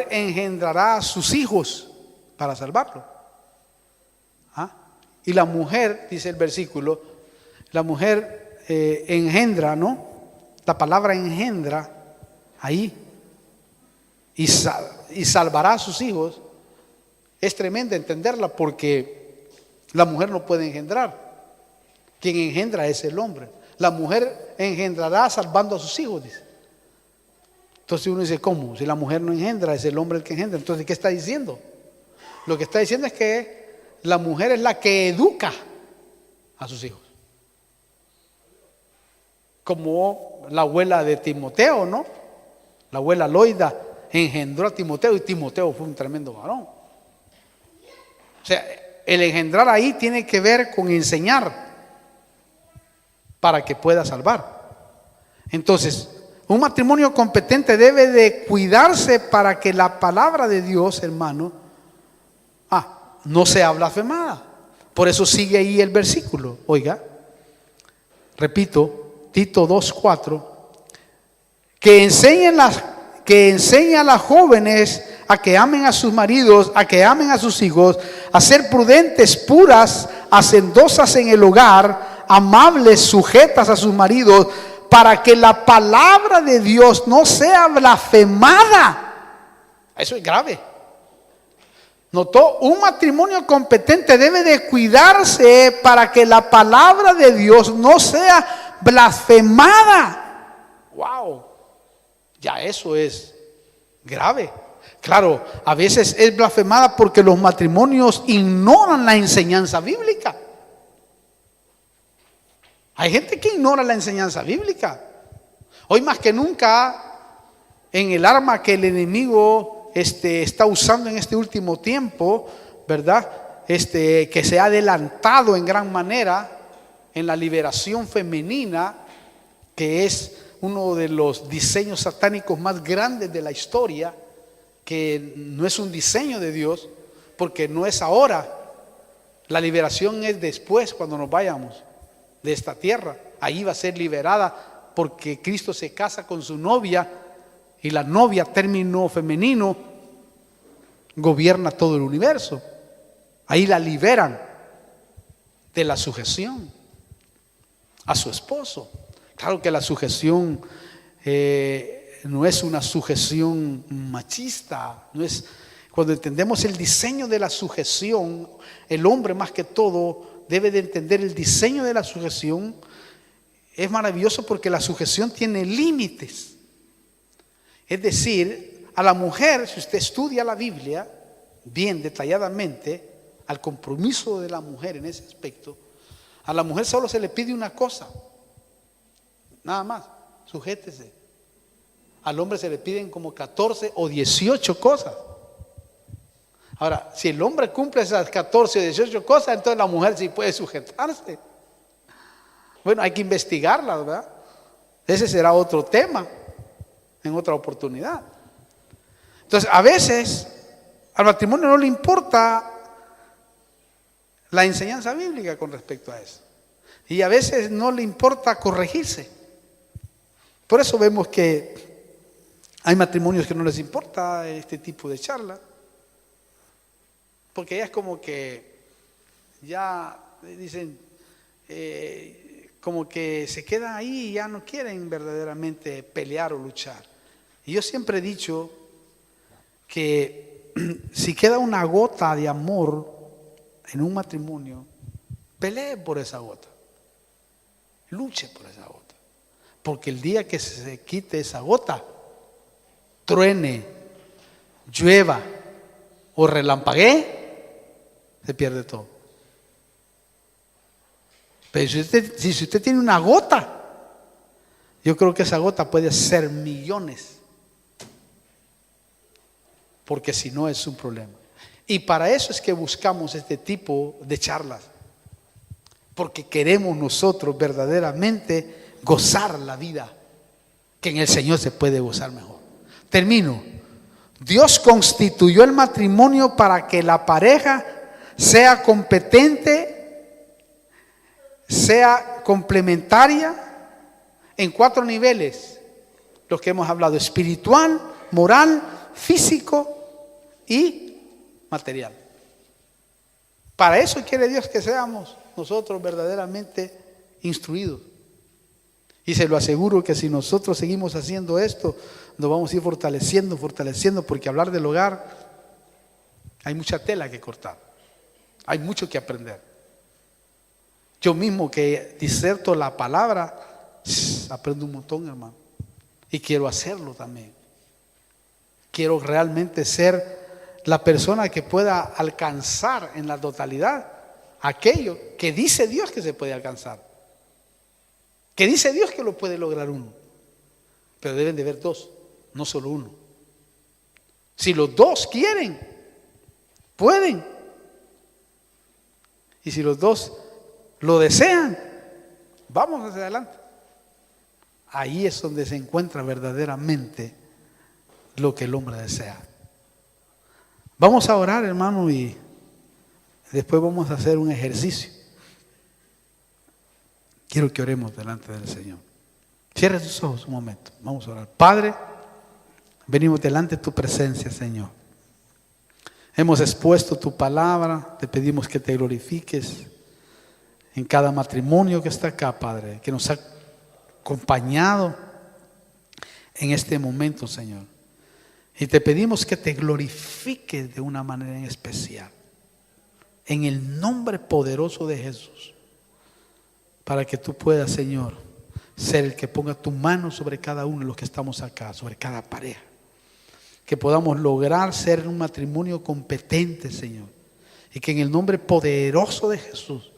engendrará a sus hijos para salvarlo. ¿Ah? Y la mujer, dice el versículo, la mujer engendra, ¿no? La palabra engendra ahí y salvará a sus hijos. Es tremenda entenderla porque la mujer no puede engendrar. Quien engendra es el hombre. La mujer engendrará salvando a sus hijos, dice. Entonces uno dice, ¿cómo? Si la mujer no engendra, es el hombre el que engendra. Entonces, ¿qué está diciendo? Lo que está diciendo es que la mujer es la que educa a sus hijos. Como la abuela de Timoteo, ¿no? La abuela Loida engendró a Timoteo y Timoteo fue un tremendo varón. O sea, el engendrar ahí tiene que ver con enseñar para que pueda salvar. Entonces, un matrimonio competente debe de cuidarse para que la palabra de Dios, hermano, no sea blasfemada. Por eso sigue ahí el versículo. Oiga, repito, Tito 2:4, que enseñe a las jóvenes a que amen a sus maridos, a que amen a sus hijos, a ser prudentes, puras, hacendosas en el hogar, amables, sujetas a sus maridos, para que la palabra de Dios no sea blasfemada. Eso es grave. Notó, un matrimonio competente debe de cuidarse para que la palabra de Dios no sea blasfemada. Wow, ya eso es grave. Claro, a veces es blasfemada porque los matrimonios ignoran la enseñanza bíblica. Hay gente que ignora la enseñanza bíblica. Hoy más que nunca, en el arma que el enemigo está usando en este último tiempo, ¿verdad? que se ha adelantado en gran manera en la liberación femenina, que es uno de los diseños satánicos más grandes de la historia, que no es un diseño de Dios, porque no es ahora. La liberación es después, cuando nos vayamos de esta tierra. Ahí va a ser liberada, porque Cristo se casa con su novia, y la novia, término femenino, gobierna todo el universo. Ahí la liberan de la sujeción a su esposo. Claro que la sujeción no es una sujeción machista, no es. Cuando entendemos el diseño de la sujeción, el hombre más que todo debe de entender el diseño de la sujeción. Es maravilloso porque la sujeción tiene límites. Es decir, a la mujer, si usted estudia la Biblia bien detalladamente, al compromiso de la mujer en ese aspecto, a la mujer solo se le pide una cosa, nada más: sujétese. Al hombre se le piden como 14 o 18 cosas. Ahora, si el hombre cumple esas 14 o 18 cosas, entonces la mujer sí puede sujetarse. Bueno, hay que investigarla, ¿verdad? Ese será otro tema en otra oportunidad. Entonces, a veces al matrimonio no le importa la enseñanza bíblica con respecto a eso. Y a veces no le importa corregirse. Por eso vemos que hay matrimonios que no les importa este tipo de charla. Porque ya es como que, ya dicen, como que se quedan ahí y ya no quieren verdaderamente pelear o luchar. Y yo siempre he dicho que si queda una gota de amor en un matrimonio, pelee por esa gota, luche por esa gota. Porque el día que se quite esa gota, truene, llueva o relampaguee, se pierde todo. Pero si usted tiene una gota, yo creo que esa gota puede ser millones, porque si no es un problema. Y para eso es que buscamos este tipo de charlas, porque queremos nosotros verdaderamente gozar la vida, que en el Señor se puede gozar mejor. Termino. Dios constituyó el matrimonio para que la pareja sea competente, sea complementaria en 4 niveles, los que hemos hablado: espiritual, moral, físico y material. Para eso quiere Dios que seamos nosotros verdaderamente instruidos. Y se lo aseguro que si nosotros seguimos haciendo esto, nos vamos a ir fortaleciendo, porque hablar del hogar, hay mucha tela que cortar. Hay mucho que aprender. Yo mismo que diserto la palabra, aprendo un montón, hermano. Y quiero hacerlo también. Quiero realmente ser la persona que pueda alcanzar en la totalidad aquello que dice Dios que se puede alcanzar. Que dice Dios que lo puede lograr uno. Pero deben de haber 2, no solo uno. Si los 2 quieren, pueden. Y si los 2 lo desean, vamos hacia adelante. Ahí es donde se encuentra verdaderamente lo que el hombre desea. Vamos a orar, hermano, y después vamos a hacer un ejercicio. Quiero que oremos delante del Señor. Cierra tus ojos un momento. Vamos a orar. Padre, venimos delante de tu presencia, Señor. Hemos expuesto tu palabra, te pedimos que te glorifiques en cada matrimonio que está acá, Padre, que nos ha acompañado en este momento, Señor. Y te pedimos que te glorifiques de una manera en especial, en el nombre poderoso de Jesús, para que tú puedas, Señor, ser el que ponga tu mano sobre cada uno de los que estamos acá, sobre cada pareja. Que podamos lograr ser un matrimonio competente, Señor. Y que en el nombre poderoso de Jesús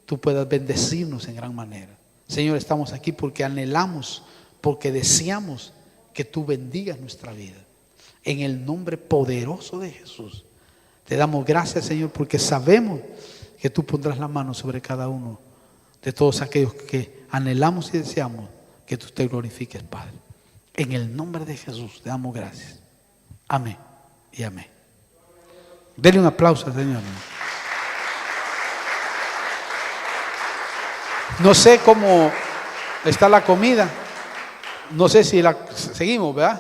tú puedas bendecirnos en gran manera. Señor, estamos aquí porque anhelamos, porque deseamos que tú bendigas nuestra vida. En el nombre poderoso de Jesús Te damos gracias, Señor, porque sabemos que tú pondrás la mano sobre cada uno de todos aquellos que anhelamos y deseamos que tú te glorifiques, Padre. En el nombre de Jesús te damos gracias. Amén y amén. Denle un aplauso al Señor. No sé cómo está la comida. No sé si la seguimos, ¿verdad?